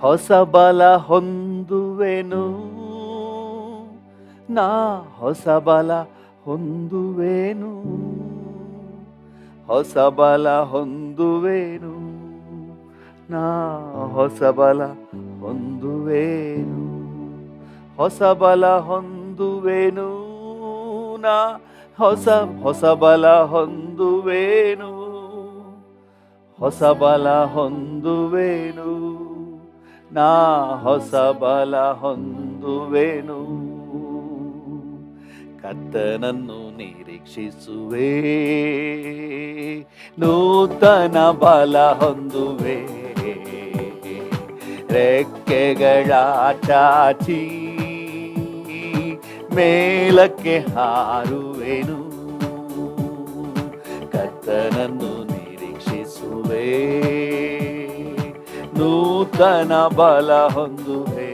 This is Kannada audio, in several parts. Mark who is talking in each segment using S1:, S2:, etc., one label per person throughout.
S1: ಹೊಸ ಬಲ ಹೊಂದುವೆನು, ನಾ ಹೊಸ ಬಲ ಹೊಂದುವೆನು, ಹೊಸ ಬಲ ಹೊಂದುವೆನು, ನಾ ಹೊಸ ಬಲ ಹೊಂದುವೆನು, ಹೊಸ ಬಲ ಹೊಂದುವೆನು, ನಾ ಹೊಸ ಬಲ ಹೊಂದುವೆನು, ಹೊಸ ಬಲ ಹೊಂದುವೆನು, ನಾ ಹೊಸ ಬಲ ಹೊಂದುವೆನು. ಕರ್ತನನ್ನು ನಿರೀಕ್ಷಿಸುವೆ, ನೂತನ ಬಲ ಹೊಂದುವೆ, ರೆಕ್ಕೆಗಳ ಚಾಚಿ ಮೇಲಕ್ಕೆ ಹಾರುವೆನು. ಕರ್ತನನ್ನು ನಿರೀಕ್ಷಿಸುವೆ, ನೂತನ ಬಲ ಹೊಂದುವೆ,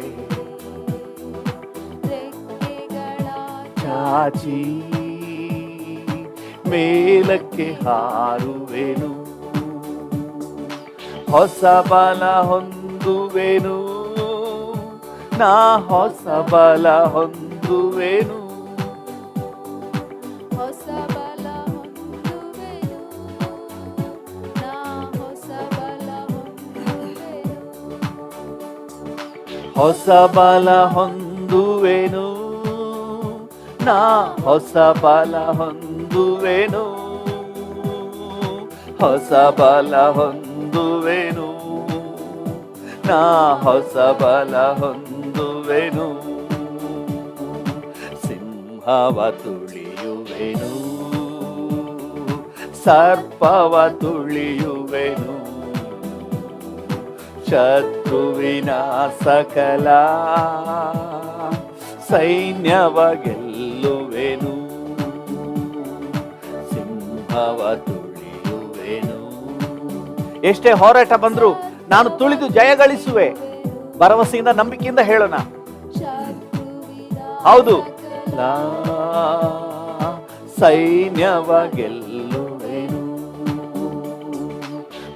S1: ಚಾಚಿ ಮೇಲಕ್ಕೆ ಹಾರುವೆನು. ಹೊಸ ಬಲ ಹೊಂದುವೆನು, ನಾ ಹೊಸ ಬಲ ಹೊಂದುವೆನು,
S2: ಹೊಸ ಬಲ ಹೊಂದುವೆನು, ನಾ ಹೊಸ ಬಲ ಹೊಂದುವೆನು,
S1: ಹೊಸ ಬಲ ಹೊಂದುವೆನು, ನಾ ಹೊಸ ಬಲ ಹೊಂದುವೆನು, ಹೊಸ ಬಲ ಹೊಂದುವೆನು, ನಾ ಹೊಸ ಬಲ ಹೊಂದುವೆನು. ಸಿಂಹವ ತುಳಿಯುವೆನು, ಸರ್ಪವ ತುಳಿಯುವೆನು, ಶತ್ರುವಿನ ಸಕಲ ಸೈನ್ಯವ ಗೆಲ್ಲುವೆನು, ಸಿಂಹವ ತುಳಿಯುವೆನು. ಎಷ್ಟೇ ಹೋರಾಟ ಬಂದ್ರು ನಾನು ತುಳಿದು ಜಯ ಗಳಿಸುವೆ. ಭರವಸೆಯಿಂದ ನಂಬಿಕೆಯಿಂದ ಹೇಳೋಣ. ಹೌದು, ಸೈನ್ಯವ ಗೆಲ್ಲುವೆನು,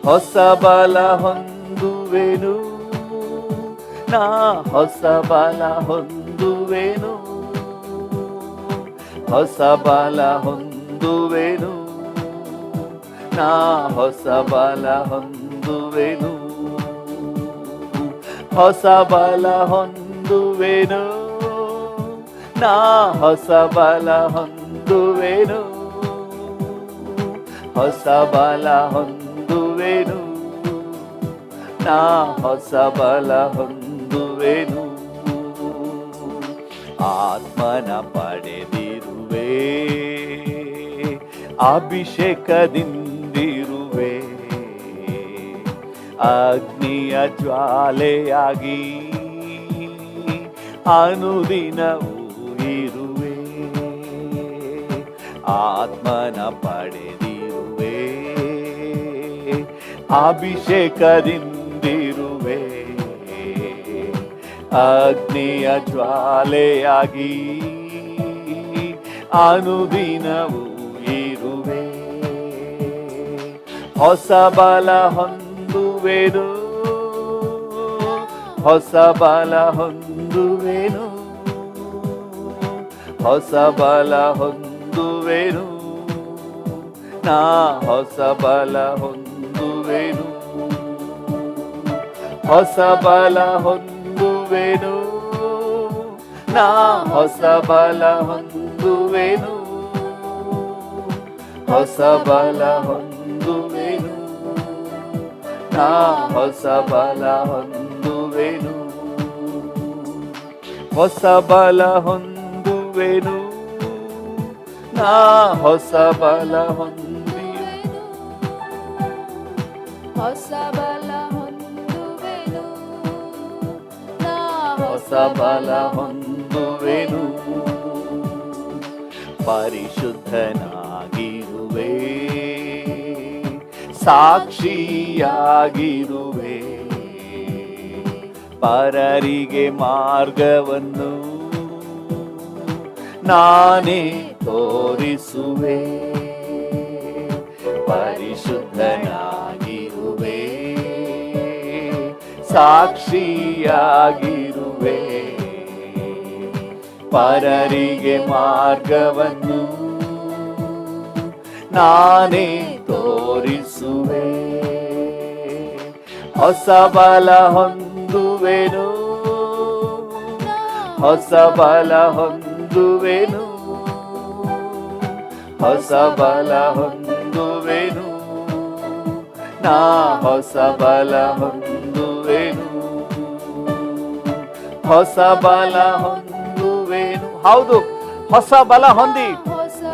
S1: ಹೊಸ ಬಲ ಹೊಂದುವೆನು, ನಾ ಹೊಸ ಬಲ ಹೊಂದುವೆನು, ಹೊಸ ಬಲ ಹೊಂದುವೆನು, ನಾ ಹೊಸ ಬಲ ಹೊಂದುವೆನು, ಹೊಸ ಬಲ ಹೊಂದುವೆನು, ನಾ ಹೊಸ ಬಲ ಹೊಂದುವೆನು, ಹೊಸ ಬಲ ಹೊಂದುವೆನು, ನಾ ಹೊಸ ಬಲ ಹೊಂದುವೆನು. ಆತ್ಮನ ಪಡೆದಿರುವೆ, ಅಭಿಷೇಕದಿಂದಿರುವೆ, ಅಗ್ನಿಯ ಜ್ವಾಲೆಯಾಗಿ ಅನುದಿನವೂ ಇರುವೆ. ಆತ್ಮನ ಪಡೆದಿರುವೆ, ಅಭಿಷೇಕದಿಂದಿರುವೆ, ಅಗ್ನಿಯ ಜ್ವಾಲೆಯಾಗಿ ಅನುದಿನವೂ ಇರುವೆ. ಹೊಸ ಬಲ ಹೊಂದುವೆನು, ಹೊಸ ಬಲ ಹೊಂದುವೆನು, ಹೊಸ ಬಲ ಹೊಂದುವೆನು, ನಾ ಹೊಸ ಬಲ ಹೊಂದುವೆನು, ಹೊಸ ಬಲ ಹೊಂದುವೆನು, ನಾ ಹೊಸ ಬಲ ಹೊಂದುವೆನು, ಹೊಸ ಬಲ ಹೊಂದುವೆನು, ನಾ ಹೊಸ ಬಲ ಹೊಂದುವೆನು, ಹೊಸ ಬಲ ಹೊಂದುವೆನು, ನಾ ಹೊಸ ಬಲ ಹೊಂದುವೆನು,
S2: ಹೊಸ ಬಲ ಹೊಂದುವೆನು, ನಾ
S1: ಹೊಸ ಬಲ ಹೊಂದುವೆನು. ಪರಿಶುದ್ಧನಾಗಿರುವೆ, ಸಾಕ್ಷಿಯಾಗಿರುವೆ, ಪರರಿಗೆ ಮಾರ್ಗವನ್ನು ನಾನೇ ತೋರಿಸುವೆ. ಪರಿಶುದ್ಧನಾಗಿರುವೆ, ಸಾಕ್ಷಿಯಾಗಿರುವೆ. ಪರರಿಗೆ ಮಾರ್ಗವನ್ನು ನಾನೇ ತೋರಿಸುವೆ. ಹೊಸ ಬಲ ಹೊಂದುವೆನು, ಹೊಸ ಬಲ ಹೊಂದುವೆನು, ಹೊಸ ಬಲ ಹೊಂದುವೆನು, ನಾ ಹೊಸ ಬಲ ಹೊಂದುವೆನು, ಹೊಸ ಬಲ ಹೊಂದುವೆನು. ಹೌದು, ಹೊಸ ಬಲ ಹೊಂದಿ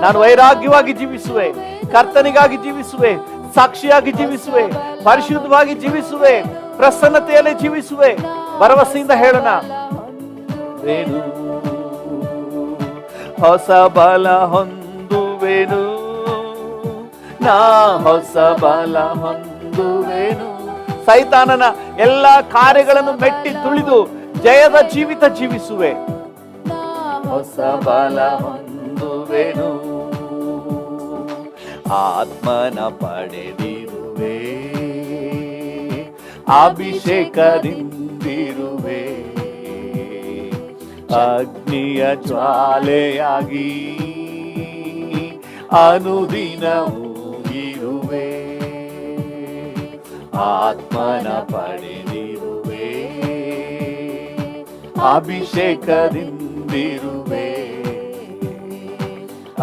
S1: ನಾನು ವೈರಾಗ್ಯವಾಗಿ ಜೀವಿಸುವೆ, ಕರ್ತನಿಗಾಗಿ ಜೀವಿಸುವೆ, ಸಾಕ್ಷಿಯಾಗಿ ಜೀವಿಸುವೆ, ಪರಿಶುದ್ಧವಾಗಿ ಜೀವಿಸುವೆ, ಪ್ರಸನ್ನತೆಯಲ್ಲಿ ಜೀವಿಸುವೆ. ಭರವಸೆಯಿಂದ ಹೇಳೋಣ, ಹೊಸ ಬಲ ಹೊಂದುವೆನು, ನಾ ಹೊಸ ಬಲ ಹೊಂದುವೆನು. ಸೈತಾನನ ಎಲ್ಲ ಕಾರ್ಯಗಳನ್ನು ಮೆಟ್ಟಿ ತುಳಿದು ಜಯದ ಜೀವಿತ ಜೀವಿಸುವೆ. ಹೊಸ ಬಲ ಹೊಂದುವೆನು, ಆತ್ಮನ ಪಡೆದಿರುವೆ, ಅಭಿಷೇಕದಿಂದಿರುವೆ, ಅಗ್ನಿಯ ಜ್ವಾಲೆಯಾಗಿ ಅನುದಿನವೂ ಇರುವೆ. ಆತ್ಮನ ಪಡೆದಿರುವೆ, ಅಭಿಷೇಕದಿಂದಿರುವೆ,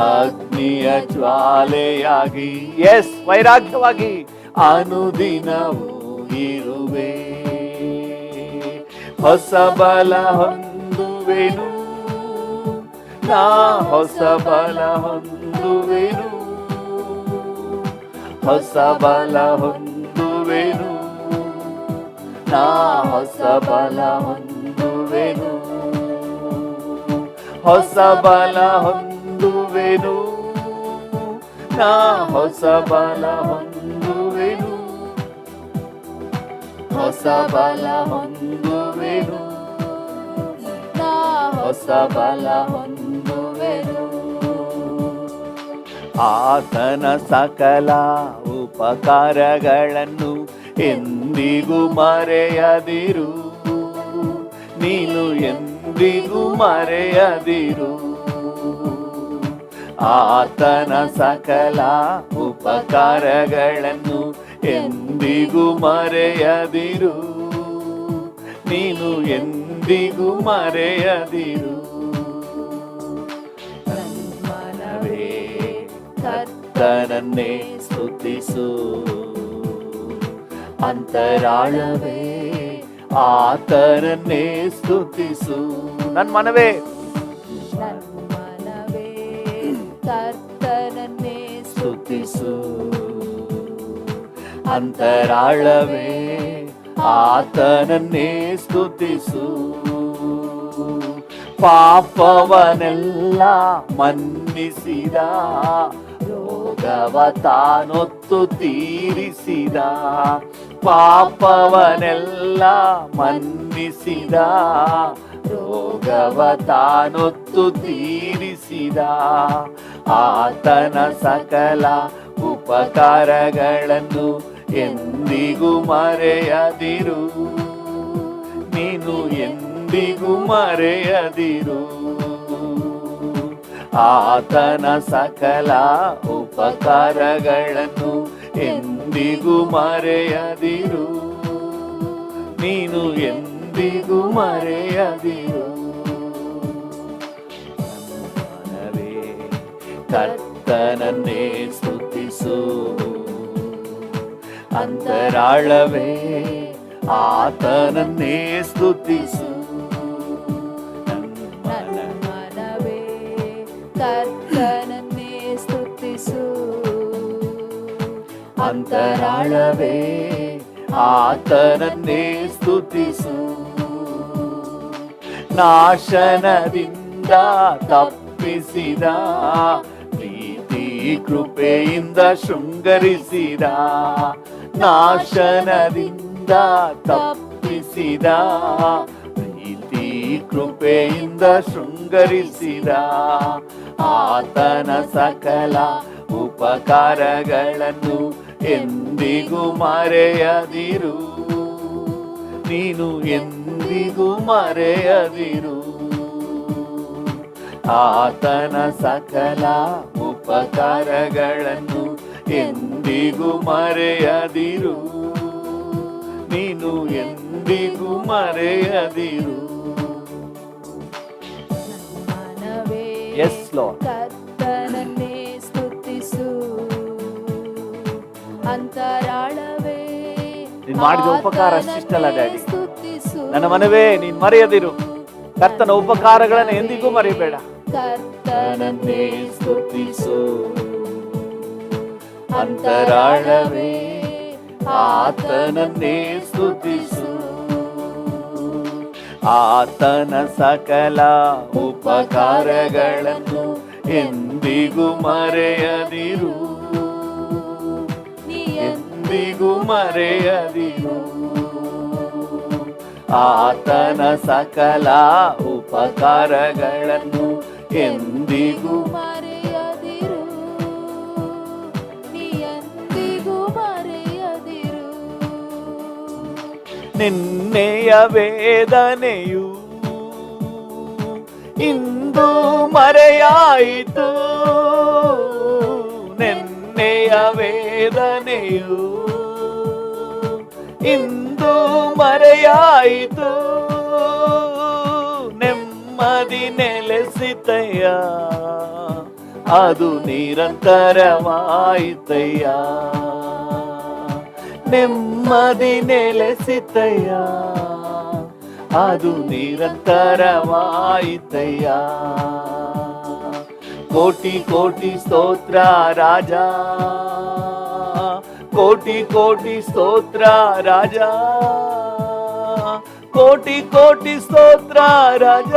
S1: ಅಗ್ನಿಯ ಜ್ವಾಲೆಯಾಗಿ, ಎಸ್, ವೈರಾಗ್ಯವಾಗಿ ಅನುದಿನವೂ ಇರುವೆ. ಹೊಸ ಬಲ ಹೊಂದುವೆನು, ನಾ ಹೊಸ ಬಲ ಹೊಂದುವೆನು, ಹೊಸ ಬಲ ಹೊಂದುವೆನು, ನಾ ಹೊಸ ಬಲ ಹೊಂದುವೆನು, ಹೊಸ ಬಲ ಹೊಂದುವೆನು, ನಾ ಹೊಸ ಬಲ ಹೊಂದುವೆನು, ಹೊಸ ಬಲ ಹೊಂದುವೆನು, ನಾ ಹೊಸ ಬಲ ಹೊಂದುವೆನು. ಆತನ ಸಕಲ ಉಪಕಾರಗಳನ್ನು ಎಂದಿಗೂ ಮರೆಯದಿರು, ನೀನು ಎಂದಿಗೂ ಮರೆಯದಿರು. ಆತನ ಸಕಲ ಉಪಕಾರಗಳನ್ನು ಎಂದಿಗೂ ಮರೆಯದಿರು, ನೀನು ಎಂದಿಗೂ ಮರೆಯದಿರು. ಮನವೇ ಕರ್ತನನ್ನೇ ಸ್ತುತಿಸು, ಅಂತರಾಳವೇ ಆತನನ್ನೇ ಸ್ತುತಿಸು. ನನ್ನ ಮನವೇ,
S2: ಮನವೇ ಕರ್ತನನ್ನೇ
S1: ಸ್ತುತಿಸು, ಅಂತರಾಳವೇ ಆತನನ್ನೇ ಸ್ತುತಿಸು. ಪಾಪವನೆಲ್ಲ ಮನ್ನಿಸಿದ, ರೋಗವ ತಾನೊತ್ತು ತೀರಿಸಿದ. ಪಾಪವನೆಲ್ಲ ಮನ್ನಿಸಿದ, ರೋಗವ ತಾನೊತ್ತು ತೀರಿಸಿದ. ಆತನ ಸಕಲ ಉಪಕಾರಗಳನ್ನು ಎಂದಿಗೂ ಮರೆಯದಿರು, ನೀನು ಎಂದಿಗೂ ಮರೆಯದಿರು. ಆತನ ಸಕಲ ಉಪಕಾರಗಳನ್ನು ಎಂದಿಗೂ ಮರೆಯದಿರು, ನೀನು ಎಂದಿಗೂ ಮರೆಯದಿರು. ಮನವೇ ಕರ್ತನನ್ನೇ ಸ್ತುತಿಸು, ಅಂತರಾಳವೇ ಆತನನ್ನೇ ಸ್ತುತಿಸು.
S2: ಮನವೇ ಕರ್ತನನ್ನೇ ಸ್ತುತಿಸು,
S1: ಅಂತರಾಳವೇ ಆತನನ್ನೇ ಸ್ತುತಿಸು. ನಾಶನದಿಂದ ತಪ್ಪಿಸಿದ, ಪ್ರೀತಿ ಕೃಪೆಯಿಂದ ಶೃಂಗರಿಸಿದ. ನಾಶನದಿಂದ ತಪ್ಪಿಸಿದ, ಪ್ರೀತಿ ಕೃಪೆಯಿಂದ ಶೃಂಗರಿಸಿದ. ಆತನ ಸಕಲ ಉಪಕಾರಗಳನ್ನು ಎಂದಿಗೂ ಮರೆಯದಿರು, ನೀನು ಎಂದಿಗೂ ಮರೆಯದಿರು. ಆತನ ಸಕಲ ಉಪಕಾರಗಳನ್ನು ಎಂದಿಗೂ ಮರೆಯದಿರು. ನೀನು ಎಂದಿಗೂ ಮರೆಯದಿರು.
S2: ಮನವೇ
S1: Yes, Lord.
S2: ಕರ್ತನನ್ನೇ ಸ್ತುತಿಸು. ಅಂತರಾಳವೇ
S1: ನೀನು ಮಾಡಿದ ಉಪಕಾರ ಅಷ್ಟಿಷ್ಟಲ್ಲ ಡ್ಯಾಡಿ.
S2: ಸ್ತುತಿಸು.
S1: ನನ್ನ ಮನವೇ ನೀನು ಮರೆಯದಿರು. ಕರ್ತನ ಉಪಕಾರಗಳನ್ನು ಎಂದಿಗೂ ಮರೆಯಬೇಡ.
S2: ಕರ್ತನನ್ನೇ ಸ್ತುತಿಸು.
S1: ಅಂತರಾಳವೇ ಆತನನ್ನೇ ಸ್ತುತಿಸು. ಆತನ ಸಕಲ ಉಪಕಾರಗಳನ್ನು ಎಂದಿಗೂ ಮರೆಯದಿರು. ಎಂದಿಗೂ ಮರೆಯದಿರು. ಆತನ ಸಕಲ ಉಪಕಾರಗಳನ್ನು ಎಂದಿಗೂ
S2: ಮರೆಯದಿರು. ನೀ ಎಂದಿಗೂ ಮರೆಯದಿರು.
S1: ನಿನ್ನೆಯ ವೇದನೆಯು ಇಂದು ಮರೆಯಾಯಿತು. ನಿನ್ನೆಯ ವೇದನೆಯು ಇಂದು ಮರೆಯಾಯಿತು. ನೆಮ್ಮದಿ ನೆಲೆಸಿತಯ್ಯ, ಅದು ನಿರಂತರವಾಯಿತಯ್ಯ. ನೆಮ್ಮದಿ ನೆಲೆಸಿತಯ್ಯ, ಅದು ನಿರಂತರವಾಯಿತಯ್ಯ. ಕೋಟಿ ಕೋಟಿ ಸ್ತೋತ್ರ ರಾಜ, ಕೋಟಿ ಕೋಟಿ ಸ್ತೋತ್ರ ರಾಜ, ಕೋಟಿ ಕೋಟಿ ಸ್ತೋತ್ರ ರಾಜ,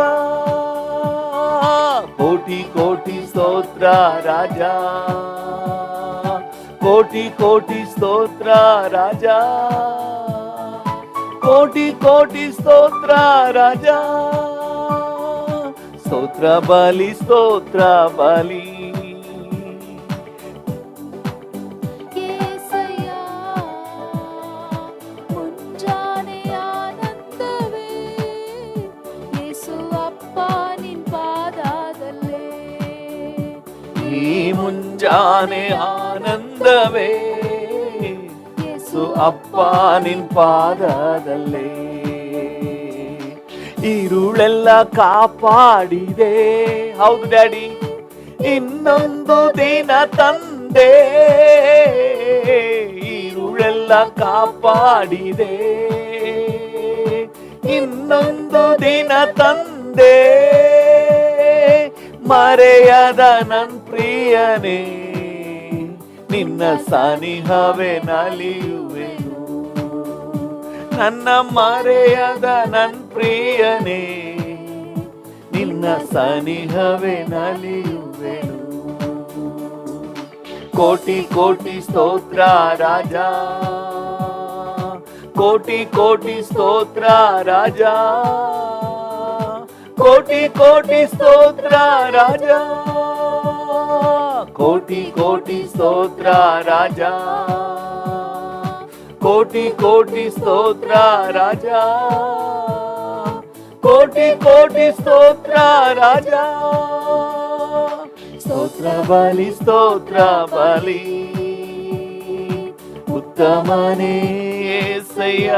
S1: ಕೋಟಿ ಕೋಟಿ ಸ್ತೋತ್ರ ರಾಜ, ಕೋಟಿ ಕೋಟಿ ಸ್ತೋತ್ರ ರಾಜ, ಕೋಟಿ ಕೋಟಿ ಸ್ತೋತ್ರ ರಾಜ. ಸ್ತೋತ್ರ ಬಲಿ, ಸ್ತೋತ್ರ ಬಲಿ.
S2: ಯೇಸಯ್ಯ, ಮುಂಜಾನೆ ಆನಂದವೇ, ಯೇಸು ಅಪ್ಪ ನಿನ್ ಪಾದದಲ್ಲೇ.
S1: ಈ ಮುಂಜಾನೆ ಆನಂದವೇ, ಯೇಸು ಅಪ್ಪ ನಿನ್ ಪಾದದಲ್ಲೇ. ഇരുಳೆಲ್ಲ ಕಾಪಾಡಿದೆ. ಹೌದು ಡ್ಯಾಡಿ. ಇನ್ನೊಂದು ದಿನ ತಂದೆ, ഇരുಳೆಲ್ಲ ಕಾಪಾಡಿದೆ. ಇನ್ನೊಂದು ದಿನ ತಂದೆ, ಮರೆಯದ ನನ್ ಪ್ರಿಯನೇ, ನಿನ್ನ ಸನಿಹವೇ ನಲಿಯುವೆನು. ನನ್ನ ಮರೆಯದ ನನ್ ಪ್ರಿಯನೇ, ನಿನ್ನ ಸನಿಹವೇ ನಲಿಯುವೆನು. ಕೋಟಿ ಕೋಟಿ ಸ್ತೋತ್ರ ರಾಜ, ಕೋಟಿ ಕೋಟಿ ಸ್ತೋತ್ರ ರಾಜ, ಕೋಟಿ ಕೋಟಿ ಸ್ತೋತ್ರ ರಾಜ, ಕೋಟಿ ಕೋಟಿ ಸ್ತೋತ್ರ ರಾಜ, ಕೋಟಿ ಕೋಟಿ ಸ್ತೋತ್ರ ರಾಜ, ಕೋಟಿ ಕೋಟಿ ಸ್ತೋತ್ರ ರಾಜ. ಸ್ತೋತ್ರ ಬಲಿ, ಸ್ತೋತ್ರ ಬಲಿ. ಉತ್ತಮನೇ యేసయ్య,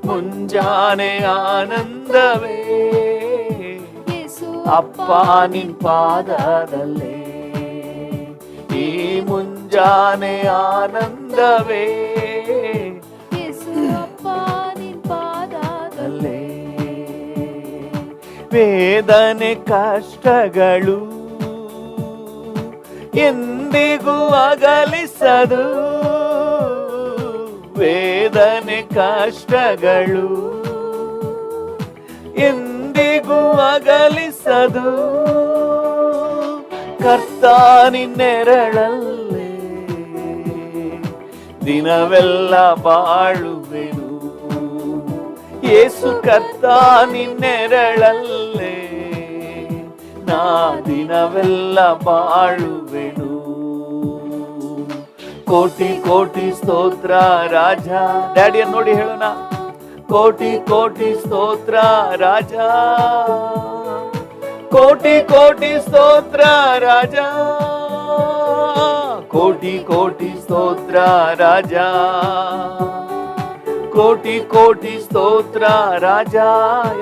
S1: ಮುಂಜಾನೆ ಆನಂದವೇ,
S2: ಯೇಸು
S1: ಅಪ್ಪ ನಿನ್ ಪಾದದಲ್ಲೇ. ಈ ಮುಂಜಾನೆ ಆನಂದವೇ,
S2: ಯೇಸು ಅಪ್ಪ ನಿನ್ ಪಾದದಲ್ಲೇ.
S1: ವೇದನೆ ಕಷ್ಟಗಳು ಎಂದಿಗೂ ಅಗಲಿಸದು. ವೇದನೆ ಕಷ್ಟಗಳು ಎಂದಿಗೂ ಅಗಲಿಸದು. ಕರ್ತ ನಿನ್ನೆರಳಲ್ಲೇ ದಿನವೆಲ್ಲ ಬಾಳುವೆನು. ಯೇಸು ಕರ್ತ ನಿನ್ನೆರಳಲ್ಲೇ ನಾ ದಿನವೆಲ್ಲ ಬಾಳುವೆನು. ಕೋಟಿ ಕೋಟಿ ಸ್ತೋತ್ರ ರಾಜ. ಡ್ಯಾಡಿಯನ್ನು ನೋಡಿ ಹೇಳೋಣ, ಕೋಟಿ ಕೋಟಿ ಸ್ತೋತ್ರ ರಾಜ, ಕೋಟಿ ಕೋಟಿ ಸ್ತೋತ್ರ ರಾಜ, ಕೋಟಿ ಕೋಟಿ ಸ್ತೋತ್ರ ರಾಜ, ಕೋಟಿ ಕೋಟಿ ಸ್ತೋತ್ರ ರಾಜ.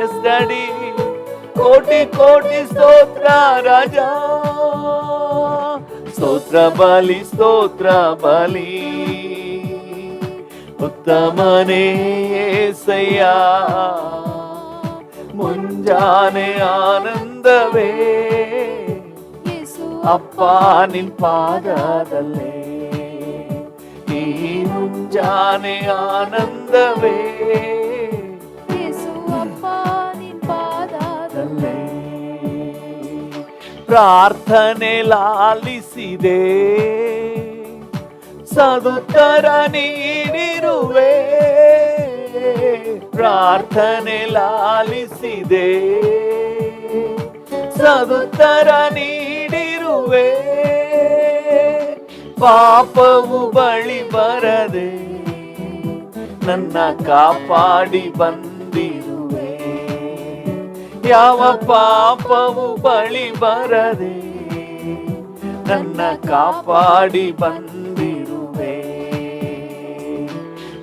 S1: ಎಸ್ ಡ್ಯಾಡಿ, ಕೋಟಿ ಕೋಟಿ ಸ್ತೋತ್ರ ರಾಜ. ಸ್ತೋತ್ರ ಬಲಿ, ಸ್ತೋತ್ರ ಬಲಿ, ಉತ್ತಮನೇ యేసయ్య. ಮುಂಜಾನೆ ಆನಂದವೇ ಅಪ್ಪ ನಿನ್ ಪಾದದಲ್ಲೇ, ಈ ಮುಂಜಾನೆ ಆನಂದವೇ
S2: ಅಪ್ಪ ನಿನ್ ಪಾದದಲ್ಲೇ.
S1: ಪ್ರಾರ್ಥನೆ ಲಾಲಿಸಿದೆ, ಸದುತ್ತರ ನೀಡಿರುವೆ. ಪ್ರಾರ್ಥನೆ ಲಾಲಿಸಿದೆ, ಸದುತ್ತರ ನೀಡಿರುವೆ. ಪಾಪವು ಬಳಿ ಬರದೆ ನನ್ನ ಕಾಪಾಡಿ ಬಂದಿರುವೆ. ಯಾವ ಪಾಪವು ಬಳಿ ಬರದೆ ನನ್ನ ಕಾಪಾಡಿ ಬಂದಿರುವೆ.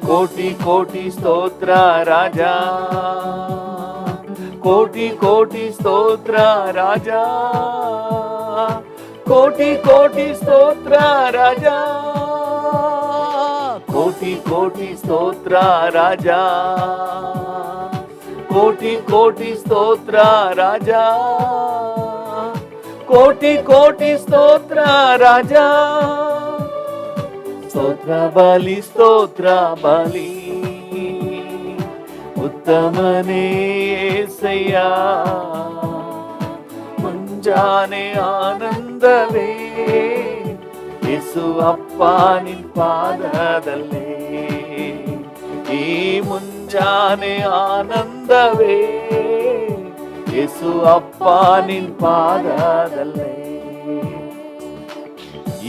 S1: ಕೋಟಿ ಕೋಟಿ ಸ್ತೋತ್ರ ರಾಜ, ಕೋಟಿ ಕೋಟಿ ಸ್ತೋತ್ರ ರಾಜ, ಕೋಟಿ ಕೋಟಿ ಸ್ತೋತ್ರ ರಾಜ, ಕೋಟಿ ಕೋಟಿ ಸ್ತೋತ್ರ ರಾಜ, ಕೋಟಿ ಕೋಟಿ ಸ್ತೋತ್ರ ರಾಜ, ಕೋಟಿ ಕೋಟಿ ಸ್ತೋತ್ರ ರಾಜ. ಸ್ತೋತ್ರ ಬಲಿ, ಸ್ತೋತ್ರ ಬಲಿ, ಉತ್ತಮನೇ యేసయ్య. ಮುಂಜಾನೆ ಆನಂದವೇ ಯೇಸು ಅಪ್ಪ ನಿನ್ ಪಾದದಲ್ಲೇ, ಈ ಮುಂಜಾನೆ ಆನಂದವೇ ಯೇಸು ಅಪ್ಪ ನಿನ್ ಪಾದದಲ್ಲೇ.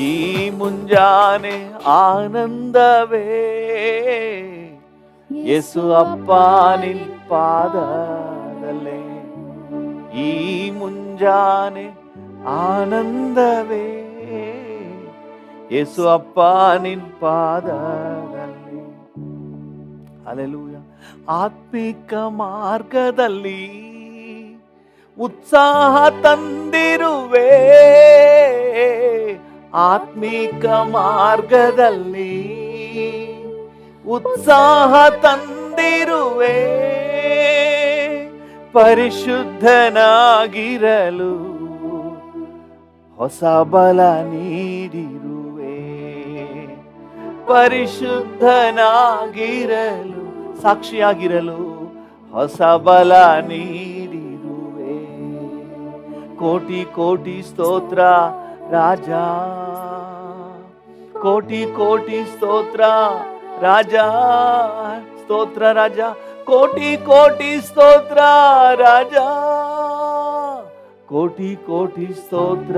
S1: ಈ ಮುಂಜಾನೆ ಆನಂದವೇ ಯೇಸು ಅಪ್ಪ ನಿನ್ ಪಾದದಲ್ಲೇ, ಈ ಮುಂಜಾನೆ ಆನಂದವೇ ಯೇಸು ಅಪ್ಪ ನಿನ್ ಪಾದದಲ್ಲೇ. ಹಲ್ಲೆಲೂಯ. ಆತ್ಮಿಕ ಮಾರ್ಗದಲ್ಲಿ ಉತ್ಸಾಹ ತಂದಿರುವೆ, ಆತ್ಮಿಕ ಮಾರ್ಗದಲ್ಲಿ ಉತ್ಸಾಹ ತಂದಿರುವೆ. ಪರಿಶುದ್ಧನಾಗಿರಲು ಹೊಸ ಬಲ ನೀಡಿರುವೆ. ಪರಿಶುದ್ಧನಾಗಿರಲು, ಸಾಕ್ಷಿಯಾಗಿರಲು ಹೊಸ ಬಲ ನೀಡಿರುವೆ. ಕೋಟಿ ಕೋಟಿ ಸ್ತೋತ್ರ ರಾಜ, ಕೋಟಿ ಕೋಟಿ ಸ್ತೋತ್ರ ರಾಜ, ಸ್ತೋತ್ರ ರಾಜ, ಕೋಟಿ ಕೋಟಿ ಸ್ತೋತ್ರ ರಾಜ, ಕೋಟಿ ಕೋಟಿ ಸ್ತೋತ್ರ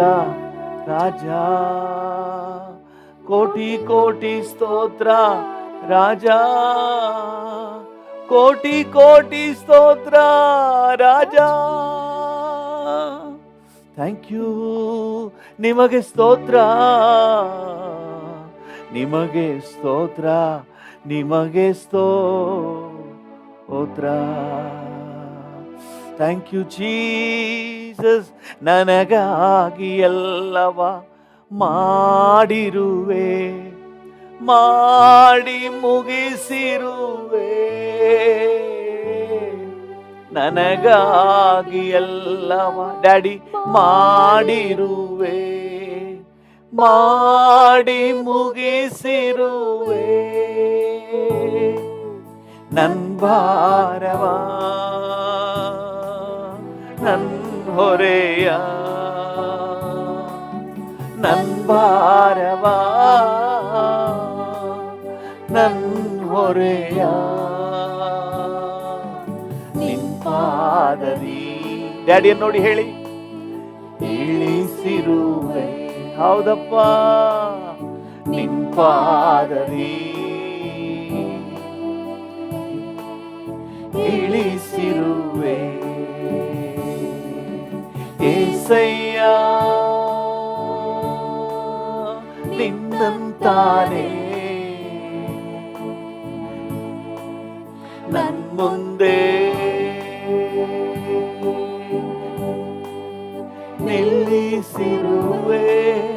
S1: ರಾಜ, ಕೋಟಿ ಕೋಟಿ ಸ್ತೋತ್ರ ರಾಜ, ಕೋಟಿ ಕೋಟಿ ಸ್ತೋತ್ರ ರಾಜ. Thank you. ನಿಮಗೆ ಸ್ತೋತ್ರ, ನಿಮಗೆ ಸ್ತೋತ್ರ, ನಿಮಗೆ ಸ್ತೋತ್ರ. Thank you Jesus. ನನಗಾಗಿ ಎಲ್ಲವ ಮಾಡಿರುವೆ, ಮಾಡಿ ಮುಗಿಸಿರುವೆ. ನನಗಾಗಿ ಎಲ್ಲವ ಡ್ಯಾಡಿ ಮಾಡಿರುವೆ, ಮಾಡಿ ಮುಗಿಸಿರುವೆ. ನನ್ ಭಾರವ, ನನ್ ಹೊರೆಯ, ನನ್ ಭಾರವ, ನನ್ ಹೊರೆಯ ನಿನ್ ಪಾದದಿ. ಡ್ಯಾಡಿಯನ್ನು ನೋಡಿ ಹೇಳಿ, ಇಳಿಸಿರುವೆ. ಹೌದಪ್ಪ, ನಿನ್ ಪಾದದಿ ಇಳಿಸಿರುವೆ ಏಸಯ್ಯ ನಿನ್ನಂತಾನೆ ನನ್ ಮುಂದೆ ನಿಲ್ಲಿಸಿರುವೆ.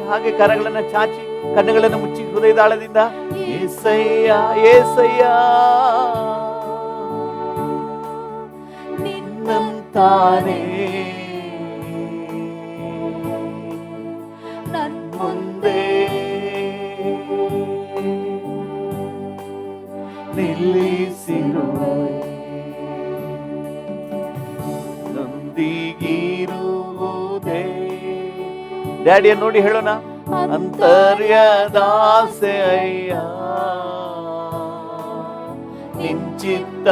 S1: ಹಾಗೆ ಕರಗಳನ್ನು ಚಾಚಿ ಕಣ್ಣುಗಳನ್ನು ಮುಚ್ಚಿ ಹೃದಯದ ಆಳದಿಂದ ಏಸಯ್ಯ ಏಸಯ್ಯ ನಿನ್ನಂತಾನೆ ನನ್ ಮುಂದೆ ನಿಲ್ಲಿಸಿರುವೆ. ನೊಂದಿಗಿರುವುದೇ ಡ್ಯಾಡಿಯನ್ನು ನೋಡಿ ಹೇಳೋಣ. ಅಂತರ್ಯದಾಸೆ ಅಯ್ಯ ನಿಂಚಿತ್ತ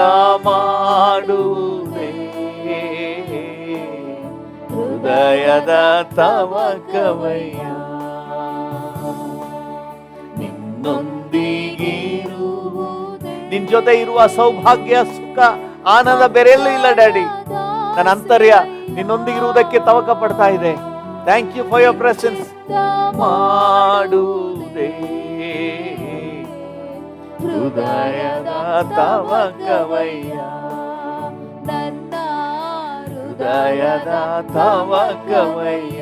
S1: ಮಾಡುವುದೇ ಹೃದಯದ ತವಕವಯ್ಯ. ನಿನ್ನೊಂದಿಗಿರುವುದೇ ನಿನ್ ಜೊತೆ ಇರುವ ಸೌಭಾಗ್ಯ ಸುಖ ಆನಂದ ಬೇರೆಲ್ಲೂ ಇಲ್ಲ ಡ್ಯಾಡಿ. ನನ್ನ ಅಂತರ್ಯ ನಿನ್ನೊಂದಿಗಿರುವುದಕ್ಕೆ ತವಕ ಪಡ್ತಾ ಇದೆ. Thank you for your presence. ಮಾಡುವುದೇ ಹೃದಯದ ತವಕವಯ್ಯ ನನ್ನ ಹೃದಯದ ತವಕವಯ್ಯ.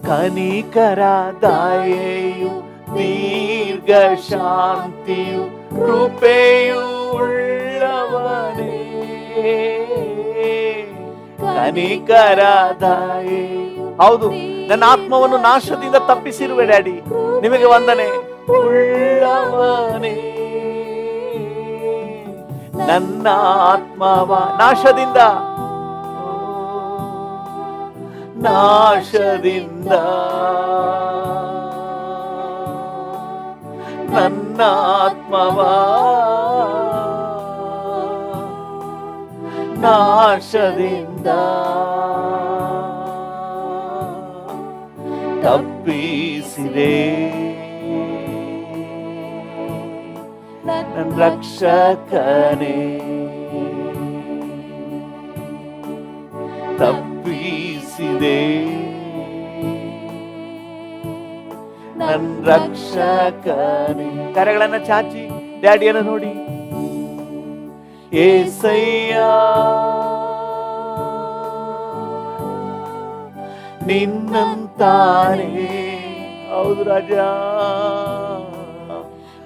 S1: ಕನಿಕರ ದಯೆಯು ದೀರ್ಘ ಶಾಂತಿಯು ಕೃಪೆಯು ಉಳ್ಳವನೇ ಕನಿಕರ ದಯೆ. ಹೌದು, ನನ್ನ ಆತ್ಮವನ್ನು ನಾಶದಿಂದ ತಪ್ಪಿಸಿರುವೆ ಡ್ಯಾಡಿ. ನಿಮಗೆ ವಂದನೆ. ಉಳ್ಳವನೇ ನನ್ನ ಆತ್ಮವ ನಾಶದಿಂದ ನಾಶದಿಂದ ನನ್ನ ಆತ್ಮವ ನಾಶದಿಂದ ತಪ್ಪಿಸಿದೆ ನನ್ನ ರಕ್ಷಕನೇ. ತಪ್ಪಿಸಿದೆ ನನ್ನ ರಕ್ಷಕನೇ. ಕರೆಗಳನ್ನು ಚಾಚಿ ಡ್ಯಾಡಿಯನ್ನು ನೋಡಿ. ಏಸಯ್ಯ ನಿನ್ನಂತಾನೆ. ಹೌದು ರಾಜ,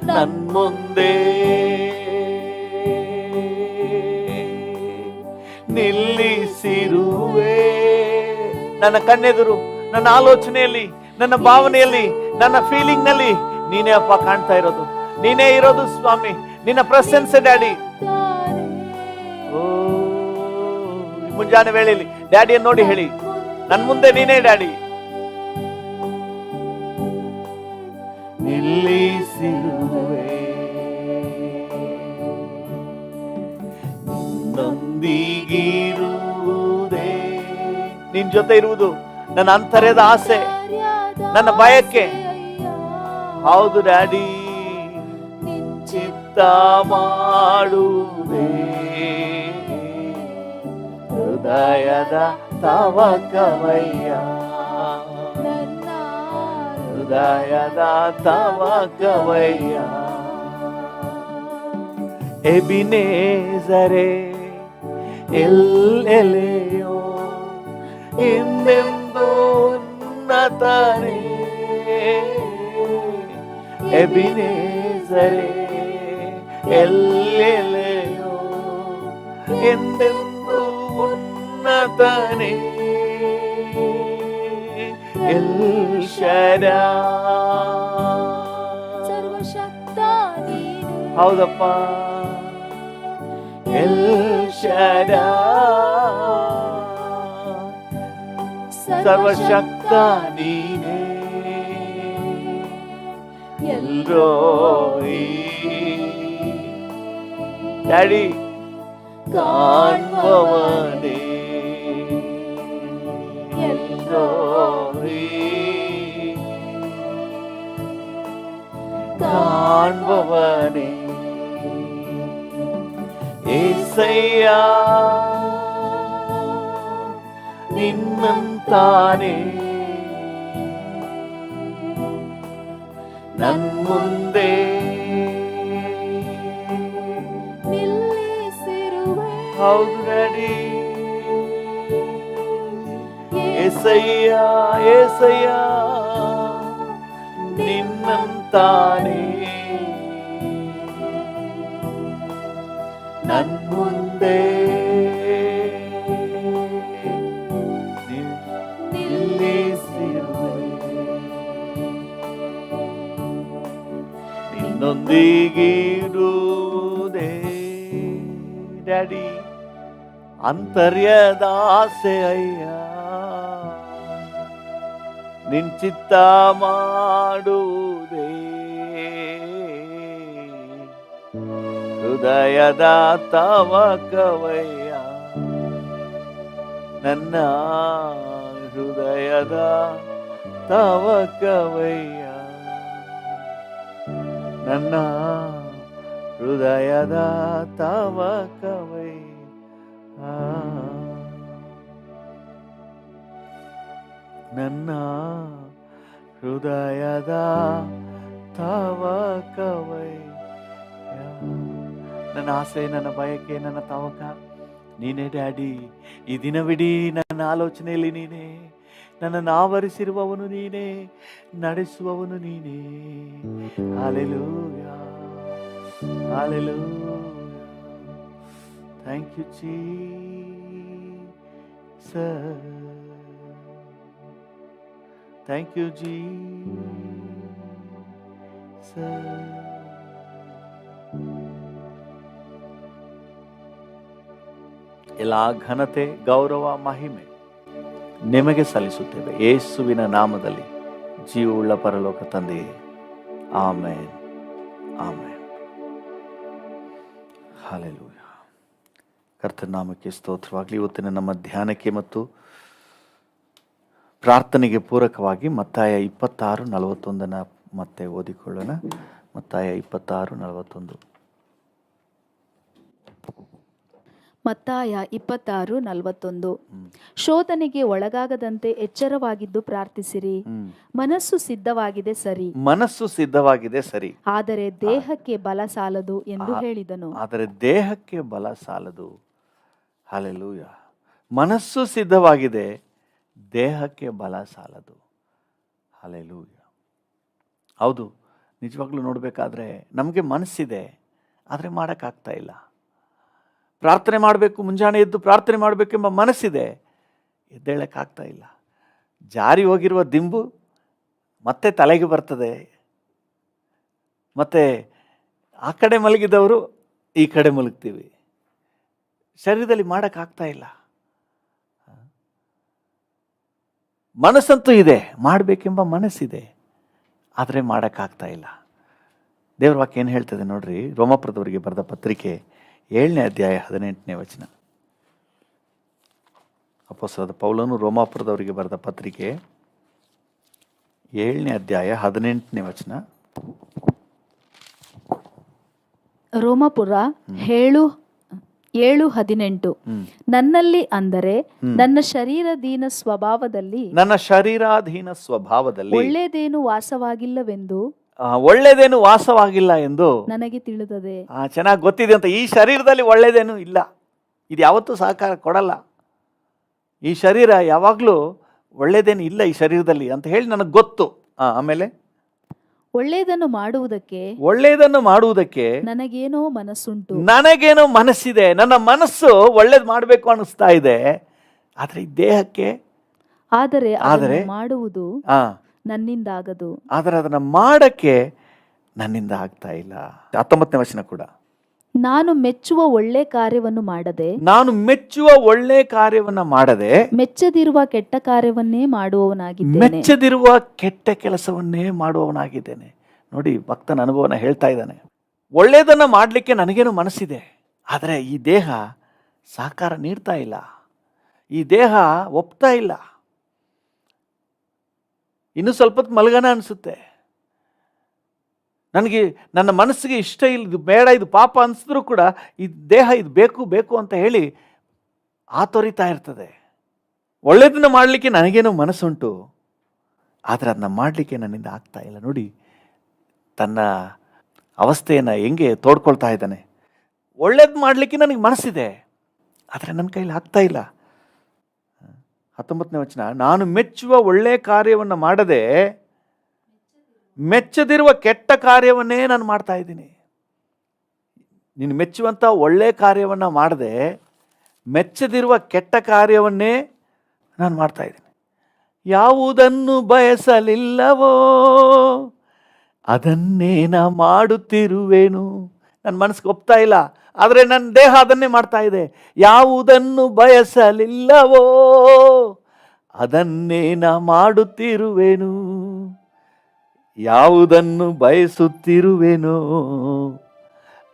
S1: ನನ್ ಮುಂದೆ ನಿಲ್ಲಿಸಿರುವೆ. ನನ್ನ ಕಣ್ಣೆದುರು, ನನ್ನ ಆಲೋಚನೆಯಲ್ಲಿ, ನನ್ನ ಭಾವನೆಯಲ್ಲಿ, ನನ್ನ ಫೀಲಿಂಗ್ ನಲ್ಲಿ ನೀನೇ ಅಪ್ಪ ಕಾಣ್ತಾ ಇರೋದು. ನೀನೇ ಇರೋದು ಸ್ವಾಮಿ. ನಿನ್ನ ಪ್ರೆಸೆನ್ಸ್ ಡ್ಯಾಡಿ. ಓ, ಮುಂಜಾನೆ ವೇಳೆಯಲ್ಲಿ ಡ್ಯಾಡಿಯನ್ನು ನೋಡಿ ಹೇಳಿ, ನನ್ ಮುಂದೆ ನೀನೇ ಡ್ಯಾಡಿ. ನಿಲ್ಲಿಸಿರುವೆ ನೊಂದಿಗಿರುವುದೇ. ನಿನ್ ಜೊತೆ ಇರುವುದು ನನ್ನ ಅಂತರ್ಯದ ಆಸೆ, ನನ್ನ ಬಯಕೆ. ಹೌದು ಡ್ಯಾಡಿ. ಚಿತ್ತ ಮಾಡುವುದೇ ಹೃದಯದ ತವಕವಯ್ಯ ಹೃದಯದ ತವಕವಯ್ಯ. ಎಬಿನೇಜರೇ ಎಲ್ಲೆಲೆಯೋ ಇನ್ನೆಂದು ಉನ್ನತನೇ. ಎಬಿನೇಜರೇ ಎಲ್ಲೆಲೆಯೋ ಎಂದೆಂದು ಉನ್ನತನೇ. ಎಲ್ ಶಡಾಯ್
S2: ಸರ್ವಶಕ್ತ ನೀನೇ.
S1: ಹೌದಪ್ಪ. ಎಲ್ ಶಡಾಯ್ ಸರ್ವಶಕ್ತ ನೀನೇ. ಎಲ್ರೋಯಿ ಡ್ಯಾಡಿ ಕಾಣ್ಬವನೇ. ಎಲ್ರೋಯಿ ಕಾಣುವವನೇ ಏಸಯ್ಯ ನಿನ್ನಂತಾನೆ ನನ್ ಮುಂದೆ
S2: ನಿಲ್ಲಿಸಿರುವೆ
S1: ಹೌದು ಡ್ಯಾಡಿ ಏಸಯ್ಯ ಏಸಯ್ಯ ನಿನ್ನಂತಾನೆ ನನ್ ಮುಂದೆ ನಿಲ್ಲಿಸಿರುವೆ ನಿನ್ನೊಂದಿಗಿರುವುದೇ ಡ್ಯಾಡಿ ಅಂತರ್ಯದ ಆಸೆ ಅಯ್ಯ ನಿನ್ ಚಿತ್ತ ಮಾಡುವುದೇ ಹೃದಯದ ತವಕವಯ್ಯ ನನ್ನ ಹೃದಯದ ತವಕವಯ್ಯ ನನ್ನ ಹೃದಯದ ತವಕವಯ್ಯ ನನ್ನ ಹೃದಯದ ತವಕವಯ್ಯ ನನ್ನ ಆಸೆ ನನ್ನ ಬಯಕೆ ನನ್ನ ತವಕ ನೀನೇ ಡ್ಯಾಡಿ ಈ ದಿನವಿಡೀ ನನ್ನ ಆಲೋಚನೆಯಲ್ಲಿ ನೀನೇ ನನ್ನನ್ನು ಆವರಿಸಿರುವವನು ನೀನೇ ನಡೆಸುವವನು ನೀನೇ hallelujah hallelujah thank you Jesus thank you Jesus ಎಲ್ಲ ಘನತೆ ಗೌರವ ಮಹಿಮೆ ನಿಮಗೆ ಸಲ್ಲಿಸುತ್ತೇವೆ ಯೇಸುವಿನ ನಾಮದಲ್ಲಿ ಜೀವವುಳ್ಳ ಪರಲೋಕ ತಂದೆಯೇ ಆಮೆನ್ ಆಮೆನ್ ಹಲ್ಲೆಲೂಯಾ ಕರ್ತನ ನಾಮಕ್ಕೆ ಸ್ತೋತ್ರವಾಗಲಿ. ಇವತ್ತಿನ ನಮ್ಮ ಧ್ಯಾನಕ್ಕೆ ಮತ್ತು ಪ್ರಾರ್ಥನೆಗೆ ಪೂರಕವಾಗಿ ಮತ್ತಾಯ 26:41 ಮತ್ತೆ ಓದಿಕೊಳ್ಳೋಣ. ಮತ್ತಾಯ 26:41.
S2: ಮತ್ತಾಯ 26:41. ಶೋಧನೆಗೆ ಒಳಗಾಗದಂತೆ ಎಚ್ಚರವಾಗಿದ್ದು ಪ್ರಾರ್ಥಿಸಿರಿ. ಮನಸ್ಸು ಸಿದ್ಧವಾಗಿದೆ ಸರಿ,
S1: ಮನಸ್ಸು ಸಿದ್ಧವಾಗಿದೆ ಸರಿ,
S2: ಆದರೆ ದೇಹಕ್ಕೆ ಬಲ ಸಾಲದು ಎಂದು ಹೇಳಿದನು.
S1: ಆದರೆ ದೇಹಕ್ಕೆ ಬಲ ಸಾಲದು. ಹಲ್ಲೆಲೂಯಾ. ಮನಸ್ಸು ಸಿದ್ಧವಾಗಿದೆ, ದೇಹಕ್ಕೆ ಬಲ ಸಾಲದು. ಹಲ್ಲೆಲೂಯಾ. ಹೌದು, ನಿಜವಾಗ್ಲೂ ನೋಡಬೇಕಾದ್ರೆ ನಮಗೆ ಮನಸ್ಸಿದೆ, ಆದರೆ ಮಾಡೋಕ್ಕಾಗ್ತಾ ಇಲ್ಲ. ಪ್ರಾರ್ಥನೆ ಮಾಡಬೇಕು, ಮುಂಜಾನೆ ಎದ್ದು ಪ್ರಾರ್ಥನೆ ಮಾಡಬೇಕೆಂಬ ಮನಸ್ಸಿದೆ, ಎದ್ದೇಳಕ್ಕಾಗ್ತಾ ಇಲ್ಲ. ಜಾರಿ ಹೋಗಿರುವ ದಿಂಬು ಮತ್ತೆ ತಲೆಗೆ ಬರ್ತದೆ, ಮತ್ತೆ ಆ ಕಡೆ ಮಲಗಿದವರು ಈ ಕಡೆ ಮಲಗ್ತೀವಿ. ಶರೀರದಲ್ಲಿ ಮಾಡೋಕ್ಕಾಗ್ತಾ ಇಲ್ಲ. ಮನಸ್ಸಂತೂ ಇದೆ, ಮಾಡಬೇಕೆಂಬ ಮನಸ್ಸಿದೆ, ಆದರೆ ಮಾಡೋಕ್ಕಾಗ್ತಾ ಇಲ್ಲ. ದೇವ್ರ ವಾಕ್ಯ ಏನು ಹೇಳ್ತದೆ ನೋಡ್ರಿ. ರೋಮಾಪುರದವರಿಗೆ ಬರೆದ ಪತ್ರಿಕೆ 7ನೇ ಅಧ್ಯಾಯ 18ನೇ ವಚನ. ಅಪೊಸ್ತಲನಾದ ಪೌಲನು ರೋಮಾಪುರದವರಿಗೆ ಬರೆದ ಪತ್ರಿಕೆ 7ನೇ ಅಧ್ಯಾಯ 18ನೇ ವಚನ.
S2: ರೋಮಾಪುರ 7:18. ನನ್ನಲ್ಲಿ ಅಂದರೆ ನನ್ನ ಶರೀರಾಧೀನ ಸ್ವಭಾವದಲ್ಲಿ ಒಳ್ಳೆಯದೇನು ವಾಸವಾಗಿಲ್ಲವೆಂದು
S1: ಒಳ್ಳೆಯದೇನು ವಾಸವಾಗಿಲ್ಲ ಎಂದು
S2: ನನಗೆ ತಿಳಿದದೆ.
S1: ಚೆನ್ನಾಗಿ ಗೊತ್ತಿದೆ ಅಂತ. ಈ ಶರೀರದಲ್ಲಿ ಒಳ್ಳೆಯದೇನು ಇಲ್ಲ, ಇದು ಯಾವತ್ತೂ ಸಹಕಾರ ಕೊಡಲ್ಲ. ಈ ಶರೀರ ಯಾವಾಗಲೂ ಒಳ್ಳೆಯದೇನು ಇಲ್ಲ ಈ ಶರೀರದಲ್ಲಿ ಅಂತ ಹೇಳಿ ನನಗೆ ಗೊತ್ತು. ಆಮೇಲೆ
S2: ಒಳ್ಳೆಯದನ್ನು
S1: ಮಾಡುವುದಕ್ಕೆ
S2: ನನಗೇನೋ ಮನಸ್ಸುಂಟು,
S1: ನನಗೇನೋ ಮನಸ್ಸಿದೆ. ನನ್ನ ಮನಸ್ಸು ಒಳ್ಳೇದು ಮಾಡಬೇಕು ಅನಿಸ್ತಾ ಇದೆ, ಆದರೆ ಈ ದೇಹಕ್ಕೆ
S2: ಆದರೆ ಮಾಡುವುದು ನನ್ನಿಂದಾಗದು.
S1: ಆದರೆ ಅದನ್ನು ಮಾಡಕ್ಕೆ ನನ್ನಿಂದ ಆಗ್ತಾ ಇಲ್ಲ. 19ನೇ ವಚನ ಕೂಡ.
S2: ನಾನು ಮೆಚ್ಚುವ ಒಳ್ಳೆ ಕಾರ್ಯವನ್ನು ಮಾಡದೆ ಮೆಚ್ಚದಿರುವ ಕೆಟ್ಟ ಕಾರ್ಯವನ್ನೇ
S1: ಕೆಟ್ಟ ಕೆಲಸವನ್ನೇ ಮಾಡುವವನಾಗಿದ್ದೇನೆ. ನೋಡಿ, ಭಕ್ತನ ಅನುಭವನ ಹೇಳ್ತಾ ಇದ್ದಾನೆ. ಒಳ್ಳೆಯದನ್ನ ಮಾಡಲಿಕ್ಕೆ ನನಗೇನು ಮನಸ್ಸಿದೆ, ಆದರೆ ಈ ದೇಹ ಸಹಕಾರ ನೀಡ್ತಾ ಇಲ್ಲ, ಈ ದೇಹ ಒಪ್ತಾ ಇಲ್ಲ. ಇನ್ನು ಸ್ವಲ್ಪ ಹೊತ್ತು ಮಲಗನ ಅನಿಸುತ್ತೆ, ನನಗೆ ನನ್ನ ಮನಸ್ಸಿಗೆ ಇಷ್ಟ ಇಲ್ಲ, ಇದು ಬೇಡ, ಇದು ಪಾಪ ಅನಿಸಿದ್ರು ಕೂಡ ಈ ದೇಹ ಇದು ಬೇಕು ಬೇಕು ಅಂತ ಹೇಳಿ ಆತೊರಿತಾ ಇರ್ತದೆ. ಒಳ್ಳೆಯದನ್ನು ಮಾಡಲಿಕ್ಕೆ ನನಗೇನೋ ಮನಸ್ಸುಂಟು, ಆದರೆ ಅದನ್ನ ಮಾಡಲಿಕ್ಕೆ ನನ್ನಿಂದ ಆಗ್ತಾ ಇಲ್ಲ. ನೋಡಿ ತನ್ನ ಅವಸ್ಥೆಯನ್ನು ಹೆಂಗೆ ತೋಡ್ಕೊಳ್ತಾ ಇದ್ದಾನೆ. ಒಳ್ಳೇದು ಮಾಡಲಿಕ್ಕೆ ನನಗೆ ಮನಸ್ಸಿದೆ, ಆದರೆ ನನ್ನ ಕೈಲಿ ಆಗ್ತಾ ಇಲ್ಲ. 19ನೇ ವಚನ, ನಾನು ಮೆಚ್ಚುವ ಒಳ್ಳೆ ಕಾರ್ಯವನ್ನು ಮಾಡದೆ ಮೆಚ್ಚದಿರುವ ಕೆಟ್ಟ ಕಾರ್ಯವನ್ನೇ ನಾನು ಮಾಡ್ತಾ ಇದ್ದೀನಿ. ನೀನು ಮೆಚ್ಚುವಂಥ ಒಳ್ಳೆ ಕಾರ್ಯವನ್ನು ಮಾಡದೆ ಮೆಚ್ಚದಿರುವ ಕೆಟ್ಟ ಕಾರ್ಯವನ್ನೇ ನಾನು ಮಾಡ್ತಾ ಇದ್ದೀನಿ. ಯಾವುದನ್ನು ಬಯಸಲಿಲ್ಲವೋ ಅದನ್ನೇ ನಾ ಮಾಡುತ್ತಿರುವೆನು. ನನ್ನ ಮನಸ್ಸಿಗೆ ಒಪ್ತಾ ಇಲ್ಲ, ಆದರೆ ನನ್ನ ದೇಹ ಅದನ್ನೇ ಮಾಡ್ತಾ ಇದೆ. ಯಾವುದನ್ನು ಬಯಸಲಿಲ್ಲವೋ ಅದನ್ನೇ ನಾ ಮಾಡುತ್ತಿರುವೆನು, ಯಾವುದನ್ನು ಬಯಸುತ್ತಿರುವೆನೋ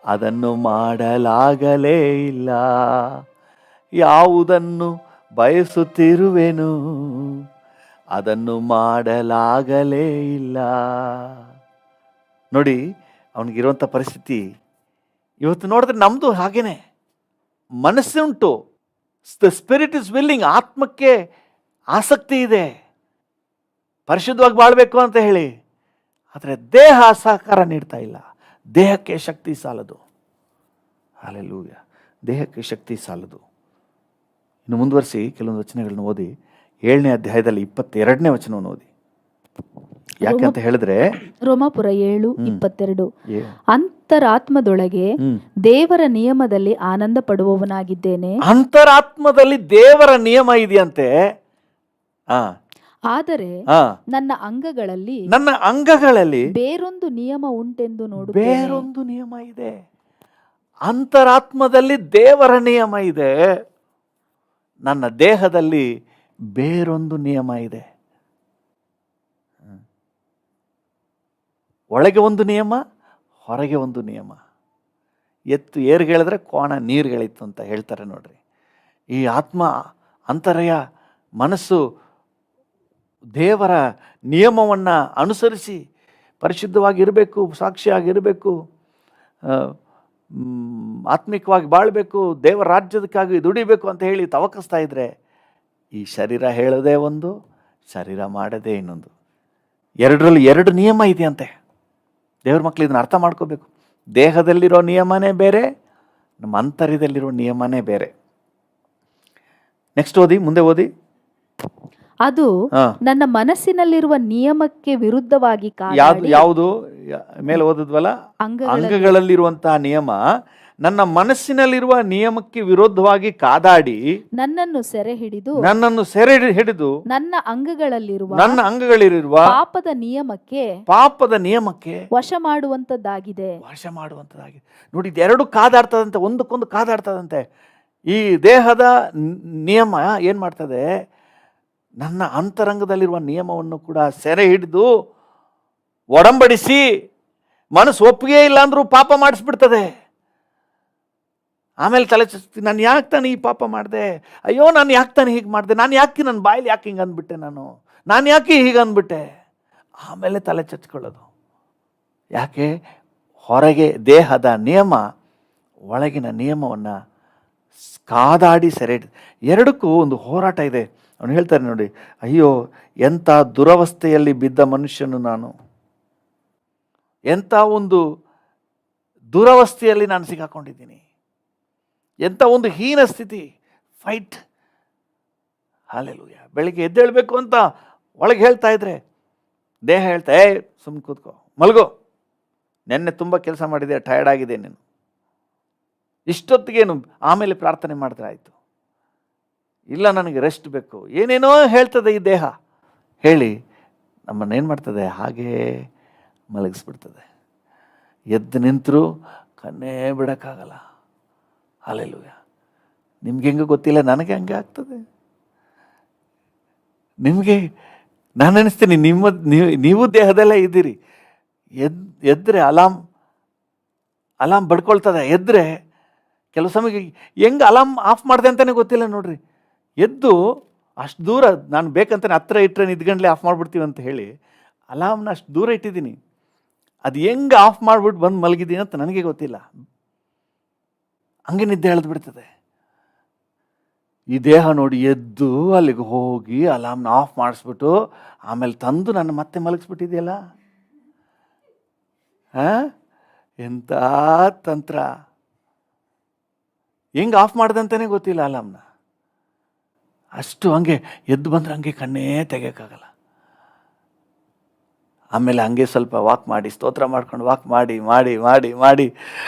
S1: ಅದನ್ನು ಮಾಡಲಾಗಲೇ ಇಲ್ಲ. ಯಾವುದನ್ನು ಬಯಸುತ್ತಿರುವೆನು ಅದನ್ನು ಮಾಡಲಾಗಲೇ ಇಲ್ಲ. ನೋಡಿ ಅವನಿಗಿರುವಂಥ ಪರಿಸ್ಥಿತಿ ಇವತ್ತು ನೋಡಿದ್ರೆ ನಮ್ಮದು ಹಾಗೇನೆ. ಮನಸ್ಸುಂಟು, ದ ಸ್ಪಿರಿಟ್ ಇಸ್ ವಿಲ್ಲಿಂಗ್, ಆತ್ಮಕ್ಕೆ ಆಸಕ್ತಿ ಇದೆ ಪರಿಶುದ್ಧವಾಗಿ ಬಾಳಬೇಕು ಅಂತ ಹೇಳಿ, ಆದರೆ ದೇಹ ಸಹಕಾರ ನೀಡ್ತಾ ಇಲ್ಲ. ದೇಹಕ್ಕೆ ಶಕ್ತಿ ಸಾಲದು. ಹಲ್ಲೆಲೂಯಾ, ದೇಹಕ್ಕೆ ಶಕ್ತಿ ಸಾಲದು. ಇನ್ನು ಮುಂದುವರಿಸಿ ಕೆಲವೊಂದು ವಚನಗಳನ್ನು ಓದಿ. 7ನೇ ಅಧ್ಯಾಯದಲ್ಲಿ 22ನೇ ವಚನವನ್ನು ಓದಿ. ಯಾಕೆ ಅಂತ ಹೇಳಿದ್ರೆ
S2: ರೋಮಾಪುರ 7:22, ಅಂತರಾತ್ಮದೊಳಗೆ ದೇವರ ನಿಯಮದಲ್ಲಿ ಆನಂದ ಪಡುವವನಾಗಿದ್ದೇನೆ.
S1: ಅಂತರಾತ್ಮದಲ್ಲಿ ದೇವರ ನಿಯಮ ಇದೆಯಂತೆ.
S2: ಆದರೆ ನನ್ನ ಅಂಗಗಳಲ್ಲಿ ಬೇರೊಂದು ನಿಯಮ ಉಂಟೆಂದು ನೋಡು.
S1: ಬೇರೊಂದು ನಿಯಮ ಇದೆ. ಅಂತರಾತ್ಮದಲ್ಲಿ ದೇವರ ನಿಯಮ ಇದೆ, ನನ್ನ ದೇಹದಲ್ಲಿ ಬೇರೊಂದು ನಿಯಮ ಇದೆ. ಒಳಗೆ ಒಂದು ನಿಯಮ, ಹೊರಗೆ ಒಂದು ನಿಯಮ. ಎತ್ತು ಏರ್ಗೆಳಿದ್ರೆ ಕೋಣ ನೀರುಗಳಿತ್ತು ಅಂತ ಹೇಳ್ತಾರೆ ನೋಡ್ರಿ. ಈ ಆತ್ಮ ಅಂತರಯ ಮನಸ್ಸು ದೇವರ ನಿಯಮವನ್ನು ಅನುಸರಿಸಿ ಪರಿಶುದ್ಧವಾಗಿರಬೇಕು, ಸಾಕ್ಷಿಯಾಗಿರಬೇಕು, ಆತ್ಮಿಕವಾಗಿ ಬಾಳಬೇಕು, ದೇವರ ರಾಜ್ಯದಕ್ಕಾಗಿ ದುಡಿಬೇಕು ಅಂತ ಹೇಳಿ ತವಕಿಸ್ತಾ ಇದ್ರೆ ಈ ಶರೀರ ಹೇಳೋದೇ ಒಂದು, ಶರೀರ ಮಾಡದೇ ಇನ್ನೊಂದು. ಎರಡರಲ್ಲಿ 2 ನಿಯಮ ಇದೆಯಂತೆ. ದೇವ್ರ ಮಕ್ಕಳು ಇದನ್ನು ಅರ್ಥ ಮಾಡ್ಕೋಬೇಕು. ದೇಹದಲ್ಲಿರೋ ನಿಯಮನೇ ಬೇರೆ, ನಮ್ಮ ಅಂತರ್ಯದಲ್ಲಿರೋ ನಿಯಮನೇ ಬೇರೆ. ನೆಕ್ಸ್ಟ್ ಓದಿ, ಮುಂದೆ ಓದಿ.
S2: ಅದು ನನ್ನ ಮನಸ್ಸಿನಲ್ಲಿರುವ ನಿಯಮಕ್ಕೆ ವಿರುದ್ಧವಾಗಿ
S1: ಯಾವುದು ಮೇಲೆ ಓದಿದ್ವಲ್ಲ, ಅಂಗಗಳಲ್ಲಿರುವಂತಹ ನಿಯಮ ನನ್ನ ಮನಸ್ಸಿನಲ್ಲಿರುವ ನಿಯಮಕ್ಕೆ ವಿರುದ್ಧವಾಗಿ ಕಾದಾಡಿ
S2: ನನ್ನನ್ನು ಸೆರೆ ಹಿಡಿದು
S1: ನನ್ನ
S2: ಅಂಗಗಳಲ್ಲಿರುವ
S1: ಪಾಪದ ನಿಯಮಕ್ಕೆ
S2: ವಶ ಮಾಡುವಂತದ್ದಾಗಿದೆ.
S1: ನೋಡಿ, ಇದೆರಡು ಕಾದಾಡ್ತದಂತೆ, ಒಂದಕ್ಕೊಂದು ಕಾದಾಡ್ತದಂತೆ. ಈ ದೇಹದ ನಿಯಮ ಏನ್ ಮಾಡ್ತದೆ, ನನ್ನ ಅಂತರಂಗದಲ್ಲಿರುವ ನಿಯಮವನ್ನು ಕೂಡ ಸೆರೆ ಹಿಡಿದು ಒಡಂಬಡಿಸಿ ಮನಸ್ಸು ಒಪ್ಪಿಗೆ ಇಲ್ಲ ಅಂದ್ರೂ ಪಾಪ ಮಾಡಿಸ್ಬಿಡ್ತದೆ. ಆಮೇಲೆ ತಲೆ ಚಚ್ತಿ, ನಾನು ಯಾಕೆ ತಾನೆ ಈ ಪಾಪ ಮಾಡಿದೆ, ಅಯ್ಯೋ ನಾನು ಯಾಕೆ ತಾನೆ ಹೀಗೆ ಮಾಡಿದೆ, ನಾನು ಯಾಕೆ ನನ್ನ ಬಾಯಲ್ಲಿ ಯಾಕೆ ಹಿಂಗೆ ಅಂದ್ಬಿಟ್ಟೆ, ನಾನು ಯಾಕೆ ಹೀಗೆ ಅಂದ್ಬಿಟ್ಟೆ. ಆಮೇಲೆ ತಲೆ ಚಚ್ಕೊಳ್ಳೋದು. ಯಾಕೆ? ಹೊರಗೆ ದೇಹದ ನಿಯಮ, ಒಳಗಿನ ನಿಯಮವನ್ನು ಕಾದಾಡಿ ಸೆರೆ ಹಿಡಿದು. ಎರಡಕ್ಕೂ ಒಂದು ಹೋರಾಟ ಇದೆ. ಅವನು ಹೇಳ್ತಾರೆ ನೋಡಿ, ಅಯ್ಯೋ ಎಂಥ ದುರವಸ್ಥೆಯಲ್ಲಿ ಬಿದ್ದ ಮನುಷ್ಯನು ನಾನು, ಎಂಥ ಒಂದು ದುರವಸ್ಥೆಯಲ್ಲಿ ನಾನು ಸಿಕ್ಕಾಕೊಂಡಿದ್ದೀನಿ, ಎಂಥ ಒಂದು ಹೀನ ಸ್ಥಿತಿ. ಫೈಟ್. ಹಲ್ಲೆಲೂಯಾ. ಬೆಳಿಗ್ಗೆ ಎದ್ದೇಳಬೇಕು ಅಂತ ಒಳಗೆ ಹೇಳ್ತಾ ಇದ್ರೆ ದೇಹ ಹೇಳ್ತಾ, ಸುಮ್ಮನೆ ಕೂತ್ಕೋ, ಮಲ್ಗೋ, ನೆನ್ನೆ ತುಂಬ ಕೆಲಸ ಮಾಡಿದೆ, ಟಯರ್ಡ್ ಆಗಿದೆ ನೀನು, ಇಷ್ಟೊತ್ತಿಗೇನು, ಆಮೇಲೆ ಪ್ರಾರ್ಥನೆ ಮಾಡಿದ್ರೆ ಆಯಿತು, ಇಲ್ಲ ನನಗೆ ರೆಸ್ಟ್ ಬೇಕು, ಏನೇನೋ ಹೇಳ್ತದೆ ಈ ದೇಹ. ಹೇಳಿ ನಮ್ಮನ್ನೇನು ಮಾಡ್ತದೆ, ಹಾಗೇ ಮಲಗಿಸ್ಬಿಡ್ತದೆ. ಎದ್ದು ನಿಂತರೂ ಕಣ್ಣೇ ಬಿಡೋಕ್ಕಾಗಲ್ಲ. ಹಲ್ಲೆಲೂಯಾ. ನಿಮ್ಗೆ ಹೆಂಗೆ ಗೊತ್ತಿಲ್ಲ, ನನಗೆ ಹಂಗೆ ಆಗ್ತದೆ. ನಿಮಗೆ ನಾನು ಅನಿಸ್ತೀನಿ, ನೀವು ದೇಹದಲ್ಲೇ ಇದ್ದೀರಿ. ಎದ್ರೆ ಅಲಾಮ್ ಬಡ್ಕೊಳ್ತದೆ. ಎದ್ರೆ ಕೆಲವು ಸಮಯಕ್ಕೆ ಹೆಂಗೆ ಅಲಾಮ್ ಆಫ್ ಮಾಡಿದೆ ಅಂತಲೇ ಗೊತ್ತಿಲ್ಲ ನೋಡ್ರಿ. ಎದ್ದು ಅಷ್ಟು ದೂರ, ನಾನು ಬೇಕಂತಾನೆ ಹತ್ರ ಇಟ್ಟರೆ ನಿದ್ಗಂಡ್ಲೆ ಆಫ್ ಮಾಡಿಬಿಡ್ತೀವಿ ಅಂತ ಹೇಳಿ ಅಲಾಮ್ನ ಅಷ್ಟು ದೂರ ಇಟ್ಟಿದ್ದೀನಿ. ಅದು ಹೆಂಗೆ ಆಫ್ ಮಾಡಿಬಿಟ್ಟು ಬಂದು ಮಲಗಿದ್ದೀನಿ ಅಂತ ನನಗೆ ಗೊತ್ತಿಲ್ಲ. ಹಂಗೆ ನಿದ್ದೆ ಎಳೆದು ಬಿಡ್ತದೆ. ಈ ದೇಹ ನೋಡಿ ಎದ್ದು ಅಲ್ಲಿಗೆ ಹೋಗಿ ಅಲಾರ್ಮ್ನ ಆಫ್ ಮಾಡಿಸ್ಬಿಟ್ಟು ಆಮೇಲೆ ತಂದು ನನ್ನ ಮತ್ತೆ ಮಲಗಿಸ್ಬಿಟ್ಟಿದೆಯಲ್ಲ. ಎಂಥ ತಂತ್ರ! ಹೆಂಗೆ ಆಫ್ ಮಾಡ್ದಂತಲೇ ಗೊತ್ತಿಲ್ಲ ಅಲಾರ್ಮ್ನ. ಅಷ್ಟು ಹಂಗೆ ಎದ್ದು ಬಂದರೆ ಹಂಗೆ ಕಣ್ಣೇ ತೆಗಿಯೋಕ್ಕಾಗಲ್ಲ. ಆಮೇಲೆ ಹಂಗೆ ಸ್ವಲ್ಪ ವಾಕ್ ಮಾಡಿ ಸ್ತೋತ್ರ ಮಾಡ್ಕೊಂಡು ವಾಕ್ ಮಾಡಿ ಮಾಡಿ ಮಾಡಿ ಮಾಡಿ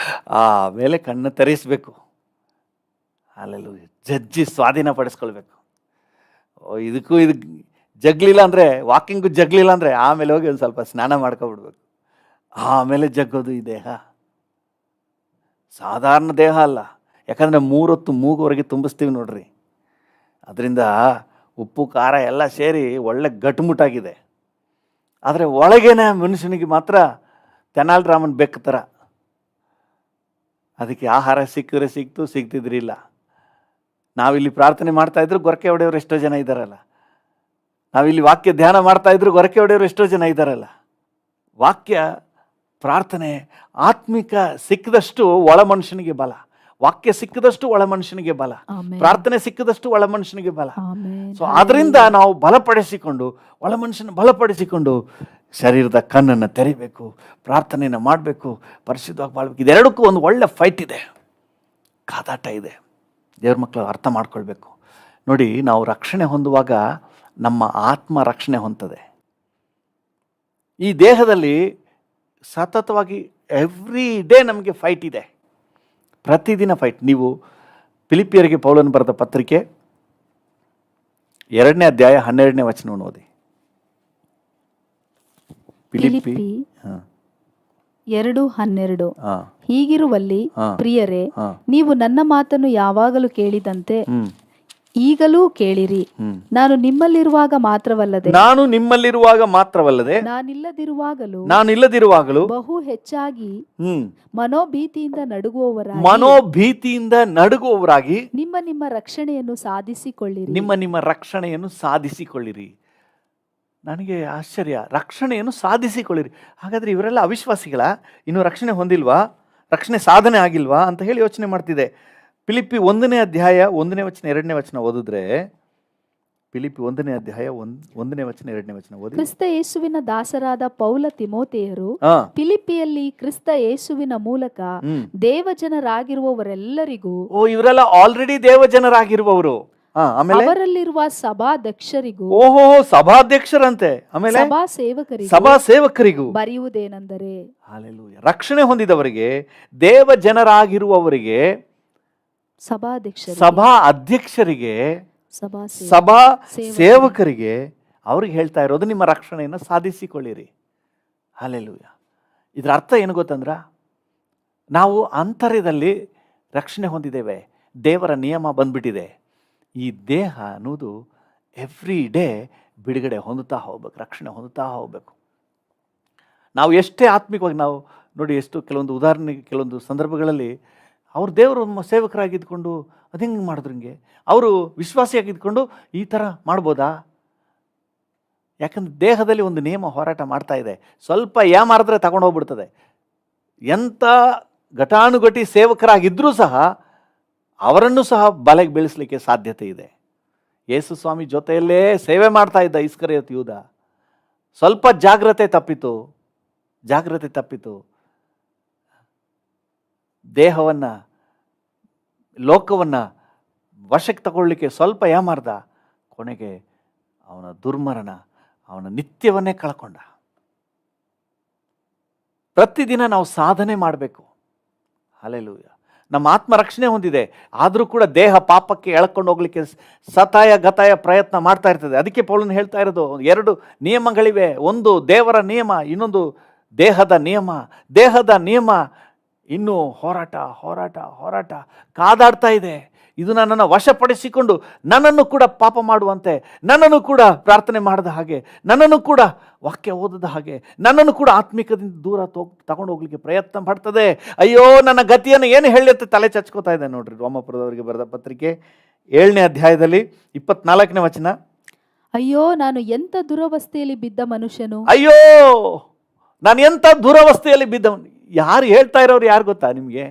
S1: ಆಮೇಲೆ ಕಣ್ಣು ತರಿಸ್ಬೇಕು. ಅಲ್ಲೆಲ್ಲೂ ಜಜ್ಜಿ ಸ್ವಾಧೀನಪಡಿಸ್ಕೊಳ್ಬೇಕು. ಇದಕ್ಕೂ ಇದು ಜಗ್ಲಿಲ್ಲ ಅಂದರೆ, ವಾಕಿಂಗು ಜಗ್ಲಿಲ್ಲ ಅಂದರೆ ಆಮೇಲೆ ಹೋಗಿ ಒಂದು ಸ್ವಲ್ಪ ಸ್ನಾನ ಮಾಡ್ಕೊಬಿಡ್ಬೇಕು. ಆಮೇಲೆ ಜಗ್ಗೋದು ಈ ದೇಹ. ಸಾಧಾರಣ ದೇಹ ಅಲ್ಲ. ಯಾಕಂದರೆ 3 ಹೊತ್ತು ಮೂಗುವರೆಗೆ ತುಂಬಿಸ್ತೀವಿ ನೋಡ್ರಿ. ಅದರಿಂದ ಉಪ್ಪು ಖಾರ ಎಲ್ಲ ಸೇರಿ ಒಳ್ಳೆ ಗಟ್ಮುಟ್ಟಾಗಿದೆ. ಆದರೆ ಒಳಗೇನೆ ಮನುಷ್ಯನಿಗೆ ಮಾತ್ರ ತೆನಾಲಿರಾಮನ್ ಬೆಕ್ಕ ಥರ. ಅದಕ್ಕೆ ಆಹಾರ ಸಿಕ್ಕಿದ್ರೆ ಸಿಕ್ತು, ಸಿಗ್ತಿದ್ರಿಲ್ಲ. ನಾವಿಲ್ಲಿ ಪ್ರಾರ್ಥನೆ ಮಾಡ್ತಾಯಿದ್ರು ಗೊರಕೆ ಹೊಡೆಯೋರು ಎಷ್ಟೋ ಜನ ಇದ್ದಾರಲ್ಲ. ನಾವಿಲ್ಲಿ ವಾಕ್ಯ ಧ್ಯಾನ ಮಾಡ್ತಾಯಿದ್ರು ಗೊರಕೆ ಹೊಡೆಯೋರು ಎಷ್ಟೋ ಜನ ಇದ್ದಾರಲ್ಲ. ವಾಕ್ಯ ಪ್ರಾರ್ಥನೆ ಆತ್ಮಿಕ ಸಿಕ್ಕಿದಷ್ಟು ಒಳ ಮನುಷ್ಯನಿಗೆ ಬಲ. ವಾಕ್ಯ ಸಿಕ್ಕಿದಷ್ಟು ಒಳ ಮನುಷ್ಯನಿಗೆ ಬಲ. ಪ್ರಾರ್ಥನೆ ಸಿಕ್ಕಿದಷ್ಟು ಒಳ ಮನುಷ್ಯನಿಗೆ ಬಲ. ಸೊ ಅದರಿಂದ ನಾವು ಬಲಪಡಿಸಿಕೊಂಡು, ಒಳ ಮನುಷ್ಯನ ಬಲಪಡಿಸಿಕೊಂಡು ಶರೀರದ ಕಣ್ಣನ್ನು ತೆರಿಬೇಕು, ಪ್ರಾರ್ಥನೆಯನ್ನು ಮಾಡಬೇಕು, ಪರಿಶುದ್ಧವಾಗಿ ಬಾಳ್ಬೇಕು. ಇದೆರಡಕ್ಕೂ ಒಂದು ಒಳ್ಳೆ ಫೈಟ್ ಇದೆ, ಕಾದಾಟ ಇದೆ. ದೇವ್ರ ಮಕ್ಕಳು ಅರ್ಥ ಮಾಡ್ಕೊಳ್ಬೇಕು. ನೋಡಿ, ನಾವು ರಕ್ಷಣೆ ಹೊಂದುವಾಗ ನಮ್ಮ ಆತ್ಮ ರಕ್ಷಣೆ ಹೊಂದದೆ. ಈ ದೇಹದಲ್ಲಿ ಸತತವಾಗಿ ಎವ್ರಿ ಡೇ ನಮಗೆ ಫೈಟ್ ಇದೆ, ಪ್ರತಿದಿನ ಫೈಟ್. ನೀವು ಫಿಲಿಪಿಯರಿಗೆ ಪೌಲನು ಬರೆದ ಪತ್ರಿಕೆ 2ನೇ ಅಧ್ಯಾಯ 12ನೇ ವಚನವನ್ನು ಓದಿ. ಫಿಲಿಪ್ಪಿ
S2: 2:12. ಹೀಗಿರುವಲ್ಲಿ ಪ್ರಿಯರೇ, ನೀವು ನನ್ನ ಮಾತನ್ನು ಯಾವಾಗಲೂ ಕೇಳಿದಂತೆ ಈಗಲೂ ಕೇಳಿರಿ. ನಾನು ನಿಮ್ಮಲ್ಲಿರುವಾಗ ಮಾತ್ರವಲ್ಲದೆ ನಾನಿಲ್ಲದಿರುವಾಗಲೂ ಬಹು ಹೆಚ್ಚಾಗಿ ಮನೋಭೀತಿಯಿಂದ ನಡುಗುವವರಾಗಿ ನಿಮ್ಮ ರಕ್ಷಣೆಯನ್ನು ಸಾಧಿಸಿಕೊಳ್ಳಿರಿ. ನನಗೆ ಆಶ್ಚರ್ಯ, ರಕ್ಷಣೆಯನ್ನು ಸಾಧಿಸಿಕೊಳ್ಳಿರಿ. ಹಾಗಾದ್ರೆ ಇವರೆಲ್ಲ ಅವಿಶ್ವಾಸಿಗಳ? ಇನ್ನು ರಕ್ಷಣೆ ಹೊಂದಿಲ್ವಾ, ರಕ್ಷಣೆ ಸಾಧನೆ ಆಗಿಲ್ವಾ ಅಂತ ಹೇಳಿ ಯೋಚನೆ ಮಾಡ್ತಿದೆ. ಫಿಲಿಪ್ಪಿ 1ನೇ ಅಧ್ಯಾಯ 1ನೇ ವಚನ 2ನೇ ವಚನ ಓದಿದ್ರೆ, ಫಿಲಿಪ್ಪಿ 1ನೇ ಅಧ್ಯಾಯ 1ನೇ ವಚನ 2ನೇ ವಚನ ಓದಿ. ಕ್ರಿಸ್ತ ಯೇಸುವಿನ ದಾಸರಾದ ಪೌಲ ತಿಮೋಥೆಯರು ಫಿಲಿಪ್ಪಿಯಲ್ಲಿ ಕ್ರಿಸ್ತ ಯೇಸುವಿನ ಮೂಲಕ ದೇವಜನರಾಗಿರುವವರೆಲ್ಲರಿಗೂ.
S1: ಇವರೆಲ್ಲ ಆಲ್ರೆಡಿ ದೇವಜನರಾಗಿರುವವರು.
S2: ಅವರಲ್ಲಿರುವ ಸಭಾಧ್ಯಕ್ಷರಿಗೂ.
S1: ಸಭಾಧ್ಯಕ್ಷರಂತೆ. ಆಮೇಲೆ ಸಭಾ ಸೇವಕರಿಗೂ
S2: ಬರೆಯುವುದೇನೆಂದರೆ,
S1: ರಕ್ಷಣೆ ಹೊಂದಿದವರಿಗೆ, ದೇವ ಜನರಾಗಿರುವವರಿಗೆ, ಸಭಾ ಅಧ್ಯಕ್ಷರಿಗೆ, ಸಭಾ ಸೇವಕರಿಗೆ ಅವ್ರಿಗೆ ಹೇಳ್ತಾ ಇರೋದು, ನಿಮ್ಮ ರಕ್ಷಣೆಯನ್ನು ಸಾಧಿಸಿಕೊಳ್ಳಿರಿ. ಹಲ್ಲೆಲೂಯಾ. ಇದರ ಅರ್ಥ ಏನು ಗೊತ್ತಂದ್ರ, ನಾವು ಅಂತರ್ಯದಲ್ಲಿ ರಕ್ಷಣೆ ಹೊಂದಿದ್ದೇವೆ, ದೇವರ ನಿಯಮ ಬಂದ್ಬಿಟ್ಟಿದೆ. ಈ ದೇಹ ಅನ್ನೋದು ಎವ್ರಿ ಡೇ ಬಿಡುಗಡೆ ಹೊಂದುತ್ತಾ ಹೋಗ್ಬೇಕು, ರಕ್ಷಣೆ ಹೊಂದುತ್ತಾ ಹೋಗ್ಬೇಕು. ನಾವು ಎಷ್ಟೇ ಆತ್ಮಿಕವಾಗಿ, ನಾವು ನೋಡಿ, ಎಷ್ಟು ಕೆಲವೊಂದು ಉದಾಹರಣೆಗೆ, ಕೆಲವೊಂದು ಸಂದರ್ಭಗಳಲ್ಲಿ ಅವ್ರು ದೇವರು ಸೇವಕರಾಗಿದ್ಕೊಂಡು ಅದು ಹೆಂಗೆ ಮಾಡಿದ್ರು, ಹಿಂಗೆ ಅವರು ವಿಶ್ವಾಸಿಯಾಗಿದ್ಕೊಂಡು ಈ ಥರ ಮಾಡ್ಬೋದಾ? ಯಾಕಂದ್ರೆ ದೇಹದಲ್ಲಿ ಒಂದು ನಿಯಮ ಹೋರಾಟ ಮಾಡ್ತಾ ಇದೆ. ಸ್ವಲ್ಪ ಮಾರಿದ್ರೆ ತಗೊಂಡು ಹೋಗ್ಬಿಡ್ತದೆ. ಎಂಥ ಘಟಾನುಘಟಿ ಸೇವಕರಾಗಿದ್ದರೂ ಸಹ ಅವರನ್ನು ಸಹ ಬಲೆಗೆ ಬೀಳಿಸಲಿಕ್ಕೆ ಸಾಧ್ಯತೆ ಇದೆ. ಯೇಸು ಸ್ವಾಮಿ ಜೊತೆಯಲ್ಲೇ ಸೇವೆ ಮಾಡ್ತಾ ಇದ್ದ ಇಸ್ಕರಿಯೋತ ಯೂದ, ಸ್ವಲ್ಪ ಜಾಗ್ರತೆ ತಪ್ಪಿತು. ದೇಹವನ್ನು, ಲೋಕವನ್ನು ವಶಕ್ಕೆ ತಗೊಳ್ಳಿಕ್ಕೆ ಸ್ವಲ್ಪ ಯಾಮಾರ್ದ, ಕೊನೆಗೆ ಅವನ ದುರ್ಮರಣ, ಅವನ ನಿತ್ಯವನ್ನೇ ಕಳ್ಕೊಂಡ. ಪ್ರತಿದಿನ ನಾವು ಸಾಧನೆ ಮಾಡಬೇಕು. ಹಲ್ಲೆಲೂಯಾ. ನಮ್ಮ ಆತ್ಮ ರಕ್ಷಣೆ ಹೊಂದಿದೆ, ಆದರೂ ಕೂಡ ದೇಹ ಪಾಪಕ್ಕೆ ಎಳ್ಕೊಂಡು ಹೋಗ್ಲಿಕ್ಕೆ ಸತಾಯ ಗತಾಯ ಪ್ರಯತ್ನ ಮಾಡ್ತಾ ಇರ್ತದೆ. ಅದಕ್ಕೆ ಪೌಲನು ಹೇಳ್ತಾ ಇರೋದು, 2 ನಿಯಮಗಳಿವೆ. ಒಂದು ದೇವರ ನಿಯಮ, ಇನ್ನೊಂದು ದೇಹದ ನಿಯಮ. ಇನ್ನೂ ಹೋರಾಟ ಕಾದಾಡ್ತಾ ಇದೆ. ಇದು ನನ್ನನ್ನು ವಶಪಡಿಸಿಕೊಂಡು ನನ್ನನ್ನು ಕೂಡ ಪಾಪ ಮಾಡುವಂತೆ, ನನ್ನನ್ನು ಕೂಡ ಪ್ರಾರ್ಥನೆ ಮಾಡದ ಹಾಗೆ, ನನ್ನನ್ನು ಕೂಡ ವಾಕ್ಯ ಓದದ ಹಾಗೆ, ನನ್ನನ್ನು ಕೂಡ ಆತ್ಮಿಕದಿಂದ ದೂರ ತಗೊಂಡು ಹೋಗ್ಲಿಕ್ಕೆ ಪ್ರಯತ್ನ ಪಡ್ತದೆ. ಅಯ್ಯೋ, ನನ್ನ ಗತಿಯನ್ನು ಏನು ಹೇಳುತ್ತೆ ತಲೆ ಚಚ್ಕೋತಾ ಇದೆ ನೋಡ್ರಿ. ರೋಮಾಪುರದವರಿಗೆ ಬರೆದ ಪತ್ರಿಕೆ 7ನೇ ಅಧ್ಯಾಯದಲ್ಲಿ 24ನೇ ವಚನ.
S2: ಅಯ್ಯೋ, ನಾನು ಎಂಥ ದುರವಸ್ಥೆಯಲ್ಲಿ ಬಿದ್ದ ಮನುಷ್ಯನು.
S1: ಅಯ್ಯೋ,
S2: ನಾನು ಎಂಥ ದುರವಸ್ಥೆಯಲ್ಲಿ ಬಿದ್ದವನು. ಯಾರು ಹೇಳ್ತಾ ಇರೋರು ಯಾರು ಗೊತ್ತಾ ನಿಮಗೆ?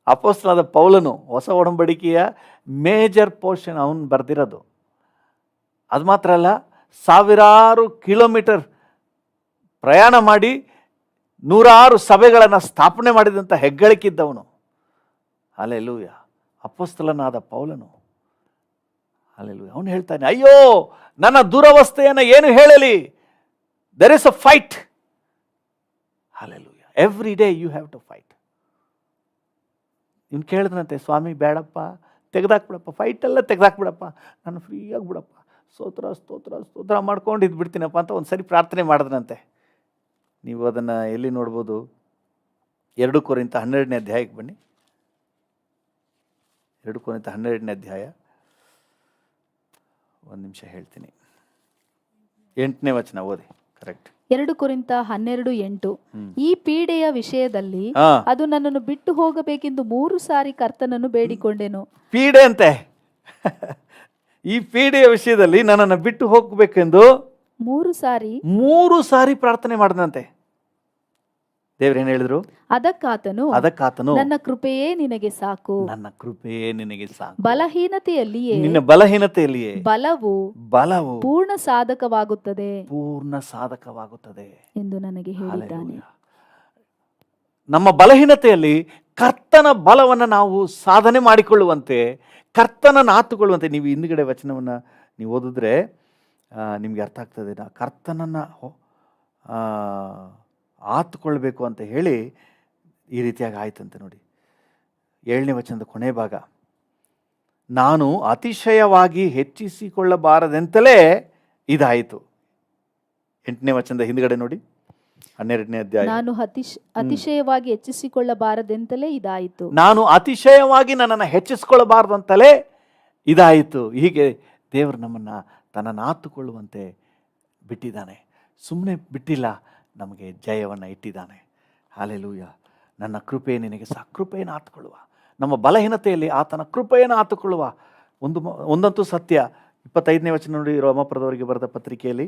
S2: ಅಪೊಸ್ತಲನಾದ ಪೌಲನು. ಹೊಸ ಒಡಂಬಡಿಕೆಯ ಮೇಜರ್ ಪೋರ್ಷನ್ ಅವನು ಬರೆದಿರೋದು. ಅದು ಮಾತ್ರ ಅಲ್ಲ, ಸಾವಿರಾರು ಕಿಲೋಮೀಟರ್ ಪ್ರಯಾಣ ಮಾಡಿ 100 ಸಭೆಗಳನ್ನು ಸ್ಥಾಪನೆ ಮಾಡಿದಂಥ ಹೆಗ್ಗಳಿಕಿದ್ದವನು. ಹಲ್ಲೆಲೂಯಾ. ಅಪೊಸ್ತಲನಾದ ಪೌಲನು. ಹಲ್ಲೆಲೂಯಾ. ಅವನು ಹೇಳ್ತಾನೆ, ಅಯ್ಯೋ ನನ್ನ ದುರವಸ್ಥೆಯನ್ನು ಏನು ಹೇಳಲಿ, there is a fight. Hallelujah. Every day you have to fight. ಇವ್ನು ಕೇಳಿದ್ರಂತೆ, ಸ್ವಾಮಿ ಬೇಡಪ್ಪ, ತೆಗೆದಾಕ್ಬಿಡಪ್ಪ, ಫೈಟೆಲ್ಲ ತೆಗೆದಾಕ್ಬಿಡಪ್ಪ, ನಾನು ಫ್ರೀ ಆಗಿಬಿಡಪ್ಪ, ಸ್ತೋತ್ರ ಸ್ತೋತ್ರ ಸ್ತೋತ್ರ ಮಾಡ್ಕೊಂಡು ಇದ್ಬಿಡ್ತೀನಪ್ಪ ಅಂತ ಒಂದು ಸರಿ ಪ್ರಾರ್ಥನೆ ಮಾಡಿದ್ರಂತೆ. ನೀವು ಅದನ್ನು ಎಲ್ಲಿ ನೋಡ್ಬೋದು? 2 ಕೊರಿಂಥ 12ನೇ ಅಧ್ಯಾಯಕ್ಕೆ ಬನ್ನಿ. 2 ಕೊರಿಂಥ 12ನೇ ಅಧ್ಯಾಯ, ಒಂದು ನಿಮಿಷ ಹೇಳ್ತೀನಿ, 8ನೇ ವಚನ ಓದಿ. ಕರೆಕ್ಟ್.
S3: 2 ಕೊರಿಂಥ 12:8. ಈ ಪೀಡೆಯ ವಿಷಯದಲ್ಲಿ ಅದು ನನ್ನನ್ನು ಬಿಟ್ಟು ಹೋಗಬೇಕೆಂದು 3 ಸಾರಿ ಕರ್ತನನ್ನು ಬೇಡಿಕೊಂಡೆನು.
S2: ಪೀಡೆ ಅಂತೆ. ಈ ಪೀಡೆಯ ವಿಷಯದಲ್ಲಿ ನನ್ನನ್ನು ಬಿಟ್ಟು ಹೋಗಬೇಕೆಂದು 3 ಸಾರಿ ಪ್ರಾರ್ಥನೆ ಮಾಡಿದಂತೆ. ದೇವ್ರೇನು ಹೇಳಿದ್ರು? ಅದಕ್ಕಾತನು
S3: ನನ್ನ ಕೃಪೆಯೇ ನಿನಗೆ ಸಾಕು,
S2: ನನ್ನ ಕೃಪೆಯೇ ನಿನಗೆ ಸಾಕು.
S3: ಬಲಹೀನತೆಯಲ್ಲಿಯೇ
S2: ನಿನ್ನ ಬಲಹೀನತೆಯಲ್ಲಿಯೇ
S3: ಬಲವು ಪೂರ್ಣ ಸಾಧಕವಾಗುತ್ತದೆ ಎಂದು ನನಗೆ ಹೇಳಿದ್ದಾನೆ.
S2: ನಮ್ಮ ಬಲಹೀನತೆಯಲ್ಲಿ ಕರ್ತನ ಬಲವನ್ನು ನಾವು ಸಾಧನೆ ಮಾಡಿಕೊಳ್ಳುವಂತೆ, ಕರ್ತನನ್ನು ಆತುಕೊಳ್ಳುವಂತೆ. ನೀವು ಹಿಂದುಗಡೆ ವಚನವನ್ನು ನೀವು ಓದಿದ್ರೆ ನಿಮಗೆ ಅರ್ಥ ಆಗ್ತದೆ. ಕರ್ತನನ್ನು ಆತುಕೊಳ್ಬೇಕು ಅಂತ ಹೇಳಿ ಈ ರೀತಿಯಾಗಿ ಆಯ್ತಂತೆ ನೋಡಿ. 7ನೇ ವಚನದ ಕೊನೆ ಭಾಗ, ನಾನು ಅತಿಶಯವಾಗಿ ಹೆಚ್ಚಿಸಿಕೊಳ್ಳಬಾರದೆಂತಲೇ ಇದಾಯಿತು. 8ನೇ ವಚನದ ಹಿಂದ್ಗಡೆ ನೋಡಿ, 12ನೇ ಅಧ್ಯಾಯ.
S3: ನಾನು ಅತಿಶಯವಾಗಿ ಹೆಚ್ಚಿಸಿಕೊಳ್ಳಬಾರದೆಂತಲೇ ಇದಾಯಿತು.
S2: ನಾನು ಅತಿಶಯವಾಗಿ ನನ್ನನ್ನು ಹೆಚ್ಚಿಸಿಕೊಳ್ಳಬಾರದಂತಲೇ ಇದಾಯಿತು. ಹೀಗೆ ದೇವರು ನಮ್ಮನ್ನು ತನ್ನನ್ನು ಆತುಕೊಳ್ಳುವಂತೆ ಬಿಟ್ಟಿದ್ದಾನೆ. ಸುಮ್ಮನೆ ಬಿಟ್ಟಿಲ್ಲ, ನಮಗೆ ಜಯವನ್ನು ಇಟ್ಟಿದ್ದಾನೆ. ಹಲ್ಲೆಲೂಯಾ. ನನ್ನ ಕೃಪೆ ನಿನಗೆ ಸಾಕು. ಕೃಪೆಯನ್ನು ಆತುಕೊಳ್ಳುವ, ನಮ್ಮ ಬಲಹೀನತೆಯಲ್ಲಿ ಆತನ ಕೃಪೆಯನ್ನು ಆತುಕೊಳ್ಳುವ. ಒಂದಂತೂ ಸತ್ಯ. 25ನೇ ವಚನ ನೋಡಿ, ರೋಮಾಪುರದವರಿಗೆ ಬರೆದ ಪತ್ರಿಕೆಯಲ್ಲಿ,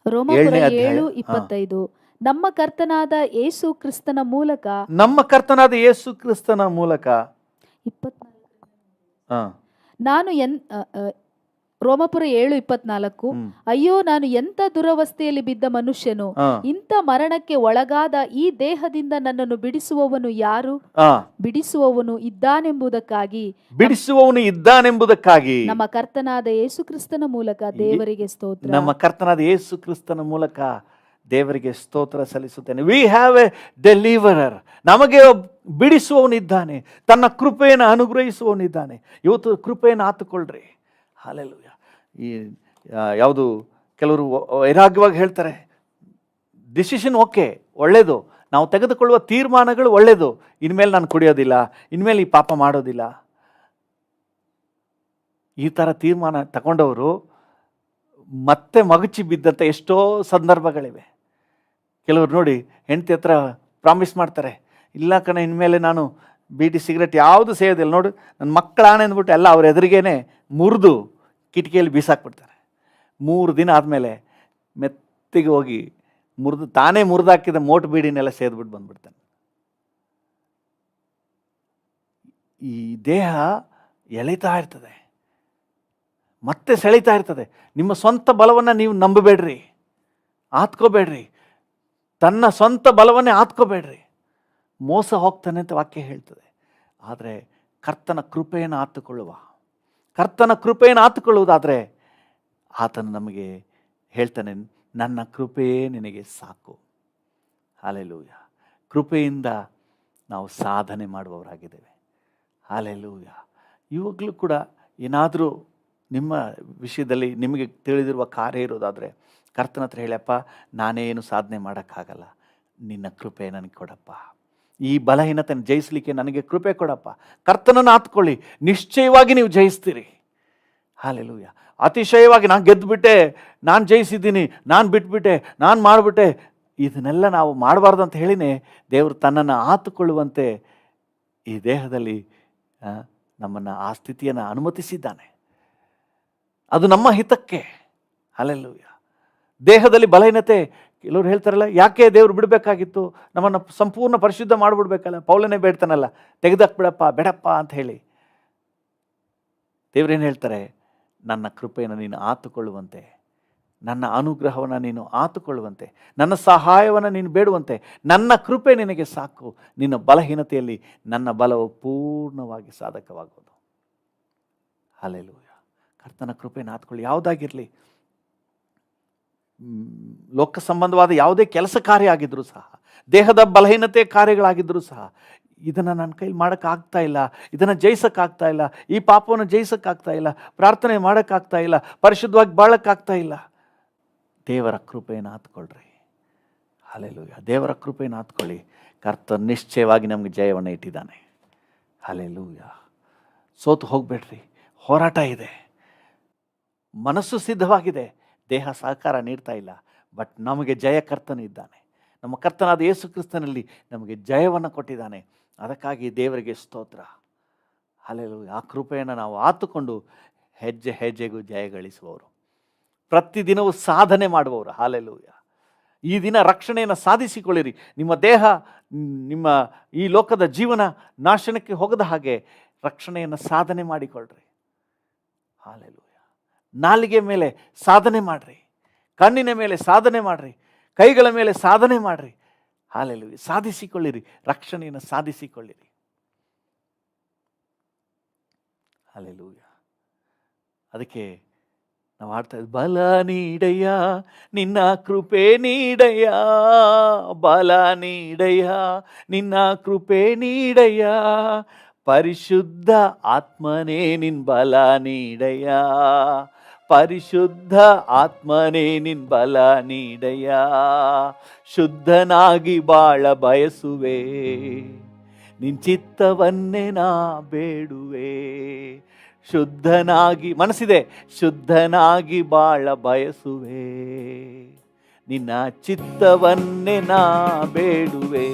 S3: ರೋಮಾಪುರ 7:25. ನಮ್ಮ ಕರ್ತನಾದ ಯೇಸು ಕ್ರಿಸ್ತನ ಮೂಲಕ ನಾನು ರೋಮಾಪುರ 7:24. ಅಯ್ಯೋ, ನಾನು ಎಂತ ದುರವಸ್ಥೆಯಲ್ಲಿ ಬಿದ್ದ ಮನುಷ್ಯನು, ಇಂಥ ಮರಣಕ್ಕೆ ಒಳಗಾದ ಈ ದೇಹದಿಂದ ನನ್ನನ್ನು ಬಿಡಿಸುವವನು ಯಾರು? ಬಿಡಿಸುವವನು ಇದ್ದಾನೆಂಬುದಕ್ಕಾಗಿ ನಮ್ಮ ಕರ್ತನಾದ ಯೇಸು ಕ್ರಿಸ್ತನ ಮೂಲಕ ದೇವರಿಗೆ ಸ್ತೋತ್ರ.
S2: ನಮ್ಮ ಕರ್ತನಾದ ಯೇಸು ಕ್ರಿಸ್ತನ ಮೂಲಕ ದೇವರಿಗೆ ಸ್ತೋತ್ರ ಸಲ್ಲಿಸುತ್ತೇನೆ. We have a deliverer. ನಮಗೆ ಬಿಡಿಸುವವನಿದ್ದಾನೆ, ತನ್ನ ಕೃಪೆಯನ್ನು ಅನುಗ್ರಹಿಸುವವನಿದ್ದಾನೆ. ಇವತ್ತು ಕೃಪೆಯನ್ನು ಆತುಕೊಳ್ಳ್ರಿ. ಹಲ್ಲೆಲೂಯಾ. ಈ ಯಾವುದು ಕೆಲವರು ವೈರಾಗ್ಯವಾಗಿ ಹೇಳ್ತಾರೆ, ಡಿಸಿಷನ್ ಓಕೆ, ಒಳ್ಳೆಯದು, ನಾವು ತೆಗೆದುಕೊಳ್ಳುವ ತೀರ್ಮಾನಗಳು ಒಳ್ಳೆಯದು, ಇನ್ಮೇಲೆ ನಾನು ಕುಡಿಯೋದಿಲ್ಲ, ಇನ್ಮೇಲೆ ಈ ಪಾಪ ಮಾಡೋದಿಲ್ಲ. ಈ ಥರ ತೀರ್ಮಾನ ತಗೊಂಡವರು ಮತ್ತೆ ಮಗುಚಿ ಬಿದ್ದಂಥ ಎಷ್ಟೋ ಸಂದರ್ಭಗಳಿವೆ. ಕೆಲವರು ನೋಡಿ, ಹೆಂಡತಿ ಹತ್ರ ಪ್ರಾಮಿಸ್ ಮಾಡ್ತಾರೆ, ಇಲ್ಲ ಕಣ ಇನ್ಮೇಲೆ ನಾನು ಬೀಡಿ ಸಿಗರೆಟ್ ಯಾವುದು ಸೇಯೋದಿಲ್ಲ, ನೋಡು ನನ್ನ ಮಕ್ಕಳಾಣೆ ಅಂದ್ಬಿಟ್ಟು ಎಲ್ಲ ಅವ್ರ ಎದುರಿಗೇನೆ ಮುರಿದು ಕಿಟಕಿಯಲ್ಲಿ ಬೀಸಾಕ್ಬಿಡ್ತಾರೆ. 3 ದಿನ ಆದಮೇಲೆ ಮೆತ್ತಿಗೆ ಹೋಗಿ ತಾನೇ ಮುರಿದಾಕಿದ ಮೋಟು ಬೀಡಿನೆಲ್ಲ ಸೇದ್ಬಿಟ್ಟು ಬಂದ್ಬಿಡ್ತಾನೆ. ಈ ದೇಹ ಎಳಿತಾ ಇರ್ತದೆ, ಮತ್ತೆ ಸೆಳೀತಾ ಇರ್ತದೆ. ನಿಮ್ಮ ಸ್ವಂತ ಬಲವನ್ನು ನೀವು ನಂಬಬೇಡ್ರಿ, ಆತ್ಕೋಬೇಡ್ರಿ. ತನ್ನ ಸ್ವಂತ ಬಲವನ್ನೇ ಆತ್ಕೋಬೇಡ್ರಿ, ಮೋಸ ಹೋಗ್ತಾನೆ ಅಂತ ವಾಕ್ಯ ಹೇಳ್ತದೆ. ಆದರೆ ಕರ್ತನ ಕೃಪೆಯನ್ನು ಆತುಕೊಳ್ಳುವುದಾದರೆ ಆತನು ನಮಗೆ ಹೇಳ್ತಾನೆ, ನನ್ನ ಕೃಪೆಯೇ ನಿನಗೆ ಸಾಕು. ಹಲ್ಲೆಲೂಯಾ. ಕೃಪೆಯಿಂದ ನಾವು ಸಾಧನೆ ಮಾಡುವವರಾಗಿದ್ದೇವೆ. ಹಲ್ಲೆಲೂಯಾ. ಇವಾಗಲೂ ಕೂಡ ಏನಾದರೂ ನಿಮ್ಮ ವಿಷಯದಲ್ಲಿ ನಿಮಗೆ ತಿಳಿದಿರುವ ಕಾರ್ಯ ಇರೋದಾದರೆ ಕರ್ತನ ಹತ್ರ ಹೇಳಪ್ಪ, ನಾನೇನು ಸಾಧನೆ ಮಾಡೋಕ್ಕಾಗಲ್ಲ, ನಿನ್ನ ಕೃಪೆ ನನಗೆ ಕೊಡಪ್ಪ. ಈ ಬಲಹೀನತೆಯನ್ನು ಜಯಿಸಲಿಕ್ಕೆ ನನಗೆ ಕೃಪೆ ಕೊಡಪ್ಪ. ಕರ್ತನನ್ನು ಆತ್ಕೊಳ್ಳಿ, ನಿಶ್ಚಯವಾಗಿ ನೀವು ಜಯಿಸ್ತೀರಿ. ಹಲ್ಲೆಲೂಯಾ. ಅತಿಶಯವಾಗಿ ನಾನು ಗೆದ್ದುಬಿಟ್ಟೆ, ನಾನು ಜಯಿಸಿದ್ದೀನಿ, ನಾನು ಬಿಟ್ಬಿಟ್ಟೆ, ನಾನು ಮಾಡಿಬಿಟ್ಟೆ, ಇದನ್ನೆಲ್ಲ ನಾವು ಮಾಡಬಾರ್ದು ಅಂತ ಹೇಳಿನೇ ದೇವರು ತನ್ನನ್ನು ಆತುಕೊಳ್ಳುವಂತೆ ಈ ದೇಹದಲ್ಲಿ ನಮ್ಮನ್ನು ಆ ಸ್ಥಿತಿಯನ್ನು ಅನುಮತಿಸಿದ್ದಾನೆ. ಅದು ನಮ್ಮ ಹಿತಕ್ಕೆ. ಹಲ್ಲೆಲೂಯಾ. ದೇಹದಲ್ಲಿ ಬಲಹೀನತೆ ಕೆಲವ್ರು ಹೇಳ್ತಾರಲ್ಲ, ಯಾಕೆ ದೇವ್ರು ಬಿಡಬೇಕಾಗಿತ್ತು, ನಮ್ಮನ್ನು ಸಂಪೂರ್ಣ ಪರಿಶುದ್ಧ ಮಾಡಿಬಿಡ್ಬೇಕಲ್ಲ, ಪೌಲನೇ ಬೇಡ್ತಾನಲ್ಲ, ತೆಗೆದಾಕ್ಬಿಡಪ್ಪ ಬೇಡಪ್ಪ ಅಂತ ಹೇಳಿ. ದೇವ್ರೇನು ಹೇಳ್ತಾರೆ, ನನ್ನ ಕೃಪೆಯನ್ನು ನೀನು ಆತುಕೊಳ್ಳುವಂತೆ, ನನ್ನ ಅನುಗ್ರಹವನ್ನು ನೀನು ಆತುಕೊಳ್ಳುವಂತೆ, ನನ್ನ ಸಹಾಯವನ್ನು ನೀನು ಬೇಡುವಂತೆ, ನನ್ನ ಕೃಪೆ ನಿನಗೆ ಸಾಕು. ನಿನ್ನ ಬಲಹೀನತೆಯಲ್ಲಿ ನನ್ನ ಬಲವು ಪೂರ್ಣವಾಗಿ ಸಾಧಕವಾಗುವುದು. ಹಲ್ಲೆಲೂಯ. ಕರ್ತನ ಕೃಪೆಯನ್ನು ಆತುಕೊಳ್ಳಿ. ಯಾವುದಾಗಿರಲಿ, ಲೋಕ ಸಂಬಂಧವಾದ ಯಾವುದೇ ಕೆಲಸ ಕಾರ್ಯ ಆಗಿದ್ರೂ ಸಹ, ದೇಹದ ಬಲಹೀನತೆ ಕಾರ್ಯಗಳಾಗಿದ್ದರೂ ಸಹ, ಇದನ್ನು ನನ್ನ ಕೈಲಿ ಮಾಡೋಕ್ಕಾಗ್ತಾ ಇಲ್ಲ, ಇದನ್ನು ಜಯಿಸೋಕ್ಕಾಗ್ತಾ ಇಲ್ಲ, ಈ ಪಾಪವನ್ನು ಜಯಿಸೋಕ್ಕಾಗ್ತಾ ಇಲ್ಲ, ಪ್ರಾರ್ಥನೆ ಮಾಡೋಕ್ಕಾಗ್ತಾ ಇಲ್ಲ, ಪರಿಶುದ್ಧವಾಗಿ ಬಾಳೋಕ್ಕಾಗ್ತಾ ಇಲ್ಲ, ದೇವರ ಕೃಪೆಯನ್ನು ಆತ್ಕೊಳ್ರಿ. ಹಲ್ಲೆಲೂಯ. ದೇವರ ಕೃಪೆಯನ್ನು ಆತ್ಕೊಳ್ಳಿ. ಕರ್ತನ ನಿಶ್ಚಯವಾಗಿ ನಮಗೆ ಜಯವನ್ನು ಇಟ್ಟಿದ್ದಾನೆ. ಹಲ್ಲೆಲೂಯ. ಸೋತು ಹೋಗಬೇಡ್ರಿ. ಹೋರಾಟ ಇದೆ, ಮನಸ್ಸು ಸಿದ್ಧವಾಗಿದೆ, ದೇಹ ಸಹಕಾರ ನೀಡ್ತಾ ಇಲ್ಲ, ಬಟ್ ನಮಗೆ ಜಯ ಕರ್ತನು ಇದ್ದಾನೆ. ನಮ್ಮ ಕರ್ತನಾದ ಯೇಸು ಕ್ರಿಸ್ತನಲ್ಲಿ ನಮಗೆ ಜಯವನ್ನು ಕೊಟ್ಟಿದ್ದಾನೆ. ಅದಕ್ಕಾಗಿ ದೇವರಿಗೆ ಸ್ತೋತ್ರ. ಹಲ್ಲೆಲೂಯ. ಆ ಕೃಪೆಯನ್ನು ನಾವು ಆತುಕೊಂಡು ಹೆಜ್ಜೆ ಹೆಜ್ಜೆಗೂ ಜಯ ಗಳಿಸುವವರು, ಪ್ರತಿದಿನವೂ ಸಾಧನೆ ಮಾಡುವವರು. ಹಲ್ಲೆಲೂಯ. ಈ ದಿನ ರಕ್ಷಣೆಯನ್ನು ಸಾಧಿಸಿಕೊಳ್ಳಿರಿ. ನಿಮ್ಮ ದೇಹ, ನಿಮ್ಮ ಈ ಲೋಕದ ಜೀವನ ನಾಶನಕ್ಕೆ ಹೋಗದ ಹಾಗೆ ರಕ್ಷಣೆಯನ್ನು ಸಾಧನೆ ಮಾಡಿಕೊಳ್ಳ್ರಿ. ಹಲ್ಲೆಲೂಯ. ನಾಲಿಗೆ ಮೇಲೆ ಸಾಧನೆ ಮಾಡ್ರಿ, ಕಣ್ಣಿನ ಮೇಲೆ ಸಾಧನೆ ಮಾಡ್ರಿ, ಕೈಗಳ ಮೇಲೆ ಸಾಧನೆ ಮಾಡ್ರಿ. ಹಲ್ಲೆಲೂಯ. ಸಾಧಿಸಿಕೊಳ್ಳಿರಿ, ರಕ್ಷಣೆಯನ್ನು ಸಾಧಿಸಿಕೊಳ್ಳಿರಿ. ಹಲ್ಲೆಲೂಯ. ಅದಕ್ಕೆ ನಾವು ಆಡ್ತಾ ಇದ್ವಿ, ಬಲ ನೀಡಯ್ಯ ನಿನ್ನ ಕೃಪೆ ನೀಡಯ್ಯ, ಬಲ ನೀಡಯ್ಯ ನಿನ್ನ ಕೃಪೆ ನೀಡಯ್ಯ, ಪರಿಶುದ್ಧ ಆತ್ಮನೇ ನಿನ್ ಬಲ ನೀಡಯ್ಯ, ಪರಿಶುದ್ಧ ಆತ್ಮನೇ ನಿನ್ ಬಲ ನೀಡಯ್ಯ, ಶುದ್ಧನಾಗಿ ಬಾಳ ಬಯಸುವೆ, ನಿನ್ ಚಿತ್ತವನ್ನೇ ನಾ ಬೇಡುವೆ. ಶುದ್ಧನಾಗಿ, ಮನಸ್ಸಿದೆ, ಶುದ್ಧನಾಗಿ ಬಾಳ ಬಯಸುವೆ, ನಿನ್ನ ಚಿತ್ತವನ್ನೇ ನಾ ಬೇಡುವೆ,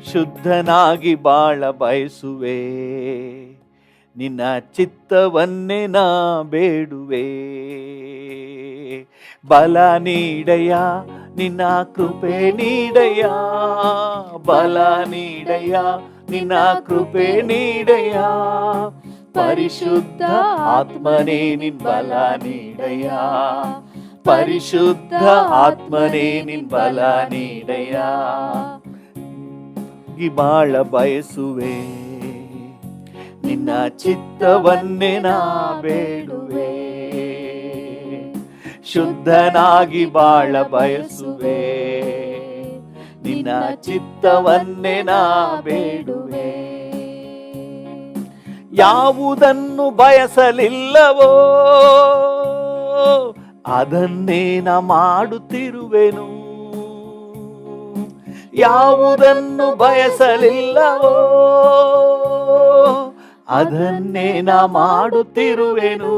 S2: ಶುದ್ಧನಾಗಿ ಬಾಳ ಬಯಸುವೆ, ನಿನ್ನ ಚಿತ್ತವನ್ನೇ ನಾ ಬೇಡುವೆ. ಬಲ ನೀಡಯ್ಯ ನಿನ್ನ ಕೃಪೆ ನೀಡಯ್ಯ, ಬಲ ನೀಡಯ್ಯ ನಿನ್ನ ಕೃಪೆ ನೀಡಯ್ಯ, ಪರಿಶುದ್ಧ ಆತ್ಮನೇ ನಿನ್ ಬಲ ನೀಡಯ್ಯ, ಪರಿಶುದ್ಧ ಆತ್ಮನೇ ನಿನ್ ಬಲ ನೀಡಯ್ಯ, ಬಾಳ ಬಯಸುವೆ, ನಿನ್ನ ಚಿತ್ತವನ್ನೇ ನಾ ಬೇಡುವೆ, ಶುದ್ಧನಾಗಿ ಬಾಳ ಬಯಸುವೆ, ನಿನ್ನ ಚಿತ್ತವನ್ನೇ ನಾ ಬೇಡುವೆ. ಯಾವುದನ್ನು ಬಯಸಲಿಲ್ಲವೋ ಅದನ್ನೇ ನಾ ಮಾಡುತ್ತಿರುವೆನು, ಯಾವುದನ್ನು ಬಯಸಲಿಲ್ಲವೋ ಅದನ್ನೇ ನಾ ಮಾಡುತ್ತಿರುವೆನು,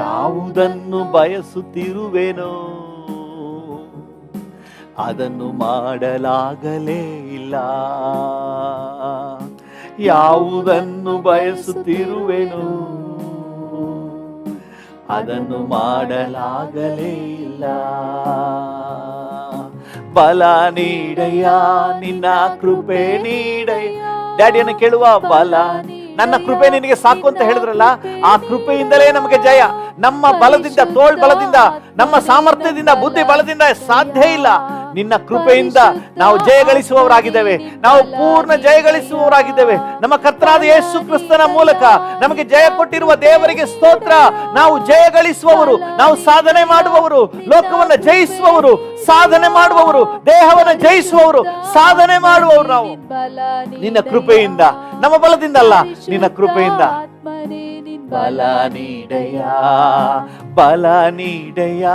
S2: ಯಾವುದನ್ನು ಬಯಸುತ್ತಿರುವೆನೋ ಅದನ್ನು ಮಾಡಲಾಗಲೇ ಇಲ್ಲ, ಯಾವುದನ್ನು ಬಯಸುತ್ತಿರುವೆನು ಅದನ್ನು ಮಾಡಲಾಗಲೇ ಇಲ್ಲ. ಬಲ ನೀಡಯ್ಯ ನಿನ್ನ ಕೃಪೆ ನೀಡಯ್ಯ. ಡ್ಯಾಡಿಯನ್ನು ಕೇಳುವ, ಬಲ, ನನ್ನ ಕೃಪೆ ನಿನಗೆ ಸಾಕು ಅಂತ ಹೇಳಿದ್ರಲ್ಲ, ಆ ಕೃಪೆಯಿಂದಲೇ ನಮಗೆ ಜಯ. ನಮ್ಮ ಬಲದಿಂದ, ತೋಳ್ ಬಲದಿಂದ, ನಮ್ಮ ಸಾಮರ್ಥ್ಯದಿಂದ, ಬುದ್ಧಿ ಬಲದಿಂದ ಸಾಧ್ಯ ಇಲ್ಲ. ನಿನ್ನ ಕೃಪೆಯಿಂದ ನಾವು ಜಯಗಳಿಸುವವರಾಗಿದ್ದೇವೆ, ನಾವು ಪೂರ್ಣ ಜಯಗಳಿಸುವವರಾಗಿದ್ದೇವೆ. ನಮ್ಮ ಕರ್ತನಾದ ಯೇಸು ಕ್ರಿಸ್ತನ ಮೂಲಕ ನಮಗೆ ಜಯ ಕೊಟ್ಟಿರುವ ದೇವರಿಗೆ ಸ್ತೋತ್ರ. ನಾವು ಜಯಗಳಿಸುವವರು, ನಾವು ಸಾಧನೆ ಮಾಡುವವರು, ಲೋಕವನ್ನು ಜಯಿಸುವವರು, ಸಾಧನೆ ಮಾಡುವವರು, ದೇಹವನ್ನು ಜಯಿಸುವವರು, ಸಾಧನೆ ಮಾಡುವವರು ನಾವು ನಿನ್ನ ಕೃಪೆಯಿಂದ, ನಮ್ಮ ಬಲದಿಂದ ಅಲ್ಲ, ನಿನ್ನ ಕೃಪೆಯಿಂದ. ಬಲ ನೀಡಯ್ಯ, ಬಲ ನೀಡಯ್ಯ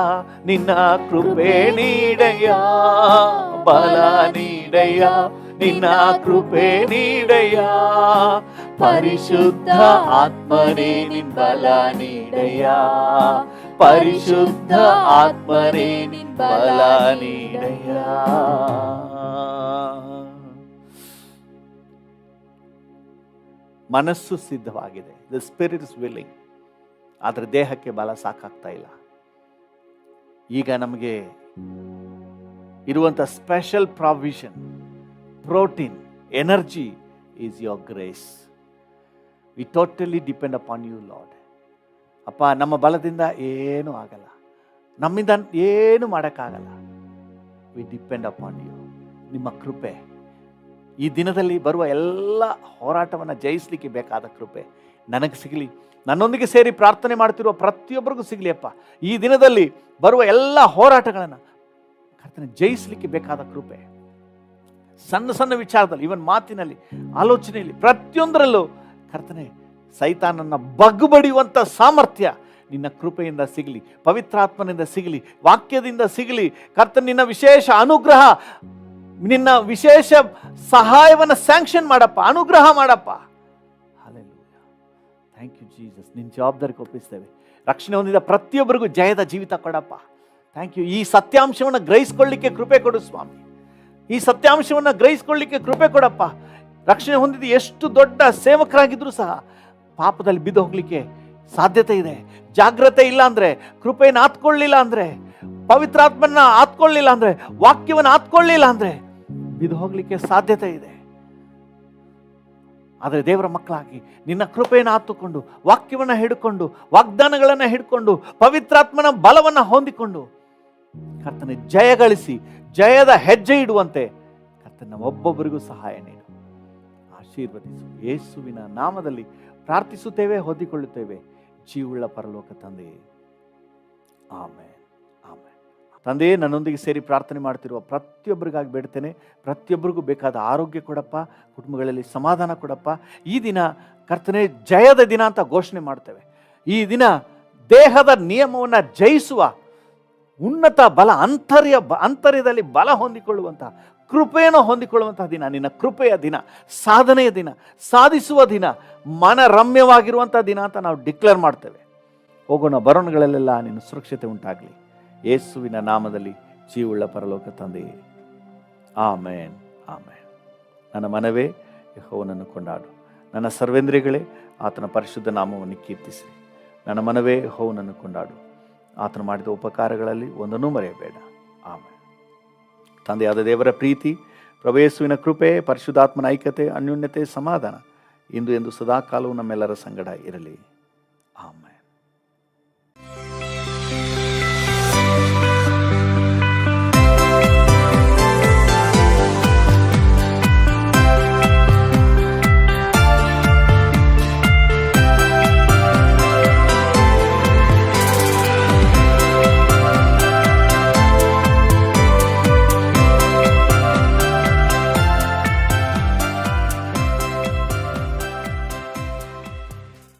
S2: ನಿನ್ನ ಕೃಪೆ ನೀಡಯ್ಯ, ಬಲ ನೀಡಯ್ಯ ನಿನ್ನ ಕೃಪೆ ನೀಡಯ್ಯ, ಪರಿಶುದ್ಧ ಆತ್ಮನೇ ನಿನ್ ಬಲ ನೀಡಯ್ಯ, ಪರಿಶುದ್ಧ ಆತ್ಮನೇ ನಿನ್ ಬಲ ನೀಡಯ್ಯ. ಮನಸ್ಸು ಸಿದ್ಧವಾಗಿದೆ, ದ ಸ್ಪಿರಿಟ್ ಇಸ್ ವಿಲ್ಲಿಂಗ್, ಆದರೆ ದೇಹಕ್ಕೆ ಬಲ ಸಾಕಾಗ್ತಾ ಇಲ್ಲ. ಈಗ ನಮಗೆ ಇರುವಂಥ special provision, protein, energy is your grace. We totally depend upon you Lord. ಅಪ್ಪ, ನಮ್ಮ ಬಲದಿಂದ ಏನೂ ಆಗಲ್ಲ, ನಮ್ಮಿಂದ ಏನು ಮಾಡೋಕ್ಕಾಗಲ್ಲ. We depend upon you. ನಿಮ್ಮ ಕೃಪೆ ಈ ದಿನದಲ್ಲಿ ಬರುವ ಎಲ್ಲ ಹೋರಾಟವನ್ನು ಜಯಿಸಲಿಕ್ಕೆ ಬೇಕಾದ ಕೃಪೆ ನನಗೆ ಸಿಗಲಿ, ನನ್ನೊಂದಿಗೆ ಸೇರಿ ಪ್ರಾರ್ಥನೆ ಮಾಡ್ತಿರುವ ಪ್ರತಿಯೊಬ್ಬರಿಗೂ ಸಿಗಲಿ ಅಪ್ಪ. ಈ ದಿನದಲ್ಲಿ ಬರುವ ಎಲ್ಲ ಹೋರಾಟಗಳನ್ನು ಕರ್ತನೆ ಜಯಿಸಲಿಕ್ಕೆ ಬೇಕಾದ ಕೃಪೆ, ಸಣ್ಣ ಸಣ್ಣ ವಿಚಾರದಲ್ಲಿ, ಇವನ್ ಮಾತಿನಲ್ಲಿ, ಆಲೋಚನೆಯಲ್ಲಿ, ಪ್ರತಿಯೊಂದರಲ್ಲೂ ಕರ್ತನೆ ಸೈತಾನನ್ನ ಬಗ್ಗುಬಡಿಯುವಂಥ ಸಾಮರ್ಥ್ಯ ನಿನ್ನ ಕೃಪೆಯಿಂದ ಸಿಗಲಿ, ಪವಿತ್ರಾತ್ಮನಿಂದ ಸಿಗಲಿ, ವಾಕ್ಯದಿಂದ ಸಿಗಲಿ. ಕರ್ತನೆ ನಿನ್ನ ವಿಶೇಷ ಅನುಗ್ರಹ, ನಿನ್ನ ವಿಶೇಷ ಸಹಾಯವನ್ನು ಸ್ಯಾಂಕ್ಷನ್ ಮಾಡಪ್ಪ, ಅನುಗ್ರಹ ಮಾಡಪ್ಪ. ಹಲ್ಲೆಲೂಯಾ. Thank you Jesus. ನಿನ್ನ ಜವಾಬ್ದಾರಿಗೆ ಒಪ್ಪಿಸ್ತೇವೆ. ರಕ್ಷಣೆ ಹೊಂದಿದ ಪ್ರತಿಯೊಬ್ಬರಿಗೂ ಜಯದ ಜೀವಿತ ಕೊಡಪ್ಪ. Thank you. ಈ ಸತ್ಯಾಂಶವನ್ನು ಗ್ರಹಿಸ್ಕೊಳ್ಳಿಕ್ಕೆ ಕೃಪೆ ಕೊಡು ಸ್ವಾಮಿ. ಈ ಸತ್ಯಾಂಶವನ್ನು ಗ್ರಹಿಸ್ಕೊಳ್ಳಿಕ್ಕೆ ಕೃಪೆ ಕೊಡಪ್ಪ. ರಕ್ಷಣೆ ಹೊಂದಿದ ಎಷ್ಟು ದೊಡ್ಡ ಸೇವಕರಾಗಿದ್ರೂ ಸಹ ಪಾಪದಲ್ಲಿ ಬಿದ್ದು ಹೋಗ್ಲಿಕ್ಕೆ ಸಾಧ್ಯತೆ ಇದೆ. ಜಾಗ್ರತೆ ಇಲ್ಲ ಅಂದ್ರೆ, ಕೃಪೆಯನ್ನು ಆತ್ಕೊಳ್ಳಿಲ್ಲ ಅಂದ್ರೆ, ಪವಿತ್ರಾತ್ಮನ ಆತ್ಕೊಳ್ಳಿಲ್ಲ ಅಂದ್ರೆ, ವಾಕ್ಯವನ್ನು ಆತ್ಕೊಳ್ಳಿಲ್ಲ ಅಂದ್ರೆ ಬಿದ್ದು ಹೋಗ್ಲಿಕ್ಕೆ ಸಾಧ್ಯತೆ ಇದೆ. ಆದರೆ ದೇವರ ಮಕ್ಕಳಾಗಿ ನಿನ್ನ ಕೃಪೆಯನ್ನು ಆತುಕೊಂಡು, ವಾಕ್ಯವನ್ನು ಹಿಡ್ಕೊಂಡು, ವಾಗ್ದಾನಗಳನ್ನು ಹಿಡ್ಕೊಂಡು, ಪವಿತ್ರಾತ್ಮನ ಬಲವನ್ನು ಹೊಂದಿಕೊಂಡು ಕರ್ತನೆ ಜಯಗಳಿಸಿ ಜಯದ ಹೆಜ್ಜೆ ಇಡುವಂತೆ ಕರ್ತನ ಒಬ್ಬೊಬ್ಬರಿಗೂ ಸಹಾಯ ನೀಡು, ಆಶೀರ್ವದಿಸು. ಯೇಸುವಿನ ನಾಮದಲ್ಲಿ ಪ್ರಾರ್ಥಿಸುತ್ತೇವೆ, ಹೊಂದಿಕೊಳ್ಳುತ್ತೇವೆ ಜೀವುಳ್ಳ ಪರಲೋಕ ತಂದೆಯೇ, ಆಮೆನ್, ಆಮೆನ್. ತಂದೆಯೇ, ನನ್ನೊಂದಿಗೆ ಸೇರಿ ಪ್ರಾರ್ಥನೆ ಮಾಡ್ತಿರುವ ಪ್ರತಿಯೊಬ್ಬರಿಗಾಗಿ ಬೇಡ್ತೇನೆ. ಪ್ರತಿಯೊಬ್ಬರಿಗೂ ಬೇಕಾದ ಆರೋಗ್ಯ ಕೊಡಪ್ಪ, ಕುಟುಂಬಗಳಲ್ಲಿ ಸಮಾಧಾನ ಕೊಡಪ್ಪ. ಈ ದಿನ ಕರ್ತನೆ ಜಯದ ದಿನ ಅಂತ ಘೋಷಣೆ ಮಾಡ್ತೇವೆ. ಈ ದಿನ ದೇಹದ ನಿಯಮವನ್ನು ಜಯಿಸುವ ಉನ್ನತ ಬಲ, ಅಂತರ್ಯದಲ್ಲಿ ಬಲ ಹೊಂದಿಕೊಳ್ಳುವಂತಹ, ಕೃಪೆಯನ್ನು ಹೊಂದಿಕೊಳ್ಳುವಂತಹ ದಿನ, ನಿನ್ನ ಕೃಪೆಯ ದಿನ, ಸಾಧನೆಯ ದಿನ, ಸಾಧಿಸುವ ದಿನ, ಮನರಮ್ಯವಾಗಿರುವಂತಹ ದಿನ ಅಂತ ನಾವು ಡಿಕ್ಲೇರ್ ಮಾಡ್ತೇವೆ. ಹೋಗೋಣ, ಬರೋಣಗಳಲ್ಲೆಲ್ಲ ನಿನ್ನ ಸುರಕ್ಷತೆ ಉಂಟಾಗಲಿ. ಯೇಸುವಿನ ನಾಮದಲ್ಲಿ ಜೀವುಳ್ಳ ಪರಲೋಕ ತಂದೆಯೇ, ಆಮೇನ್, ಆಮೇನ್. ನನ್ನ ಮನವೇ ಯೆಹೋವನನ್ನು ಕೊಂಡಾಡು, ನನ್ನ ಸರ್ವೇಂದ್ರಿಯಗಳೇ ಆತನ ಪರಿಶುದ್ಧ ನಾಮವನ್ನು ಕೀರ್ತಿಸಿರಿ. ನನ್ನ ಮನವೇ ಯೆಹೋವನನ್ನು ಕೊಂಡಾಡು, ಆತನು ಮಾಡಿದ ಉಪಕಾರಗಳಲ್ಲಿ ಒಂದನ್ನೂ ಮರೆಯಬೇಡ. ಆಮೇನ್. ತಂದೆಯಾದ ದೇವರ ಪ್ರೀತಿ, ಪ್ರಭು ಯೇಸುವಿನ ಕೃಪೆ, ಪರಿಶುದ್ಧಾತ್ಮನ ಐಕ್ಯತೆ, ಅನ್ಯೋನ್ಯತೆ, ಸಮಾಧಾನ ಇಂದು ಎಂದು ಸದಾಕಾಲವೂ ನಮ್ಮೆಲ್ಲರ ಸಂಗಡ ಇರಲಿ. ಆಮೇನ್.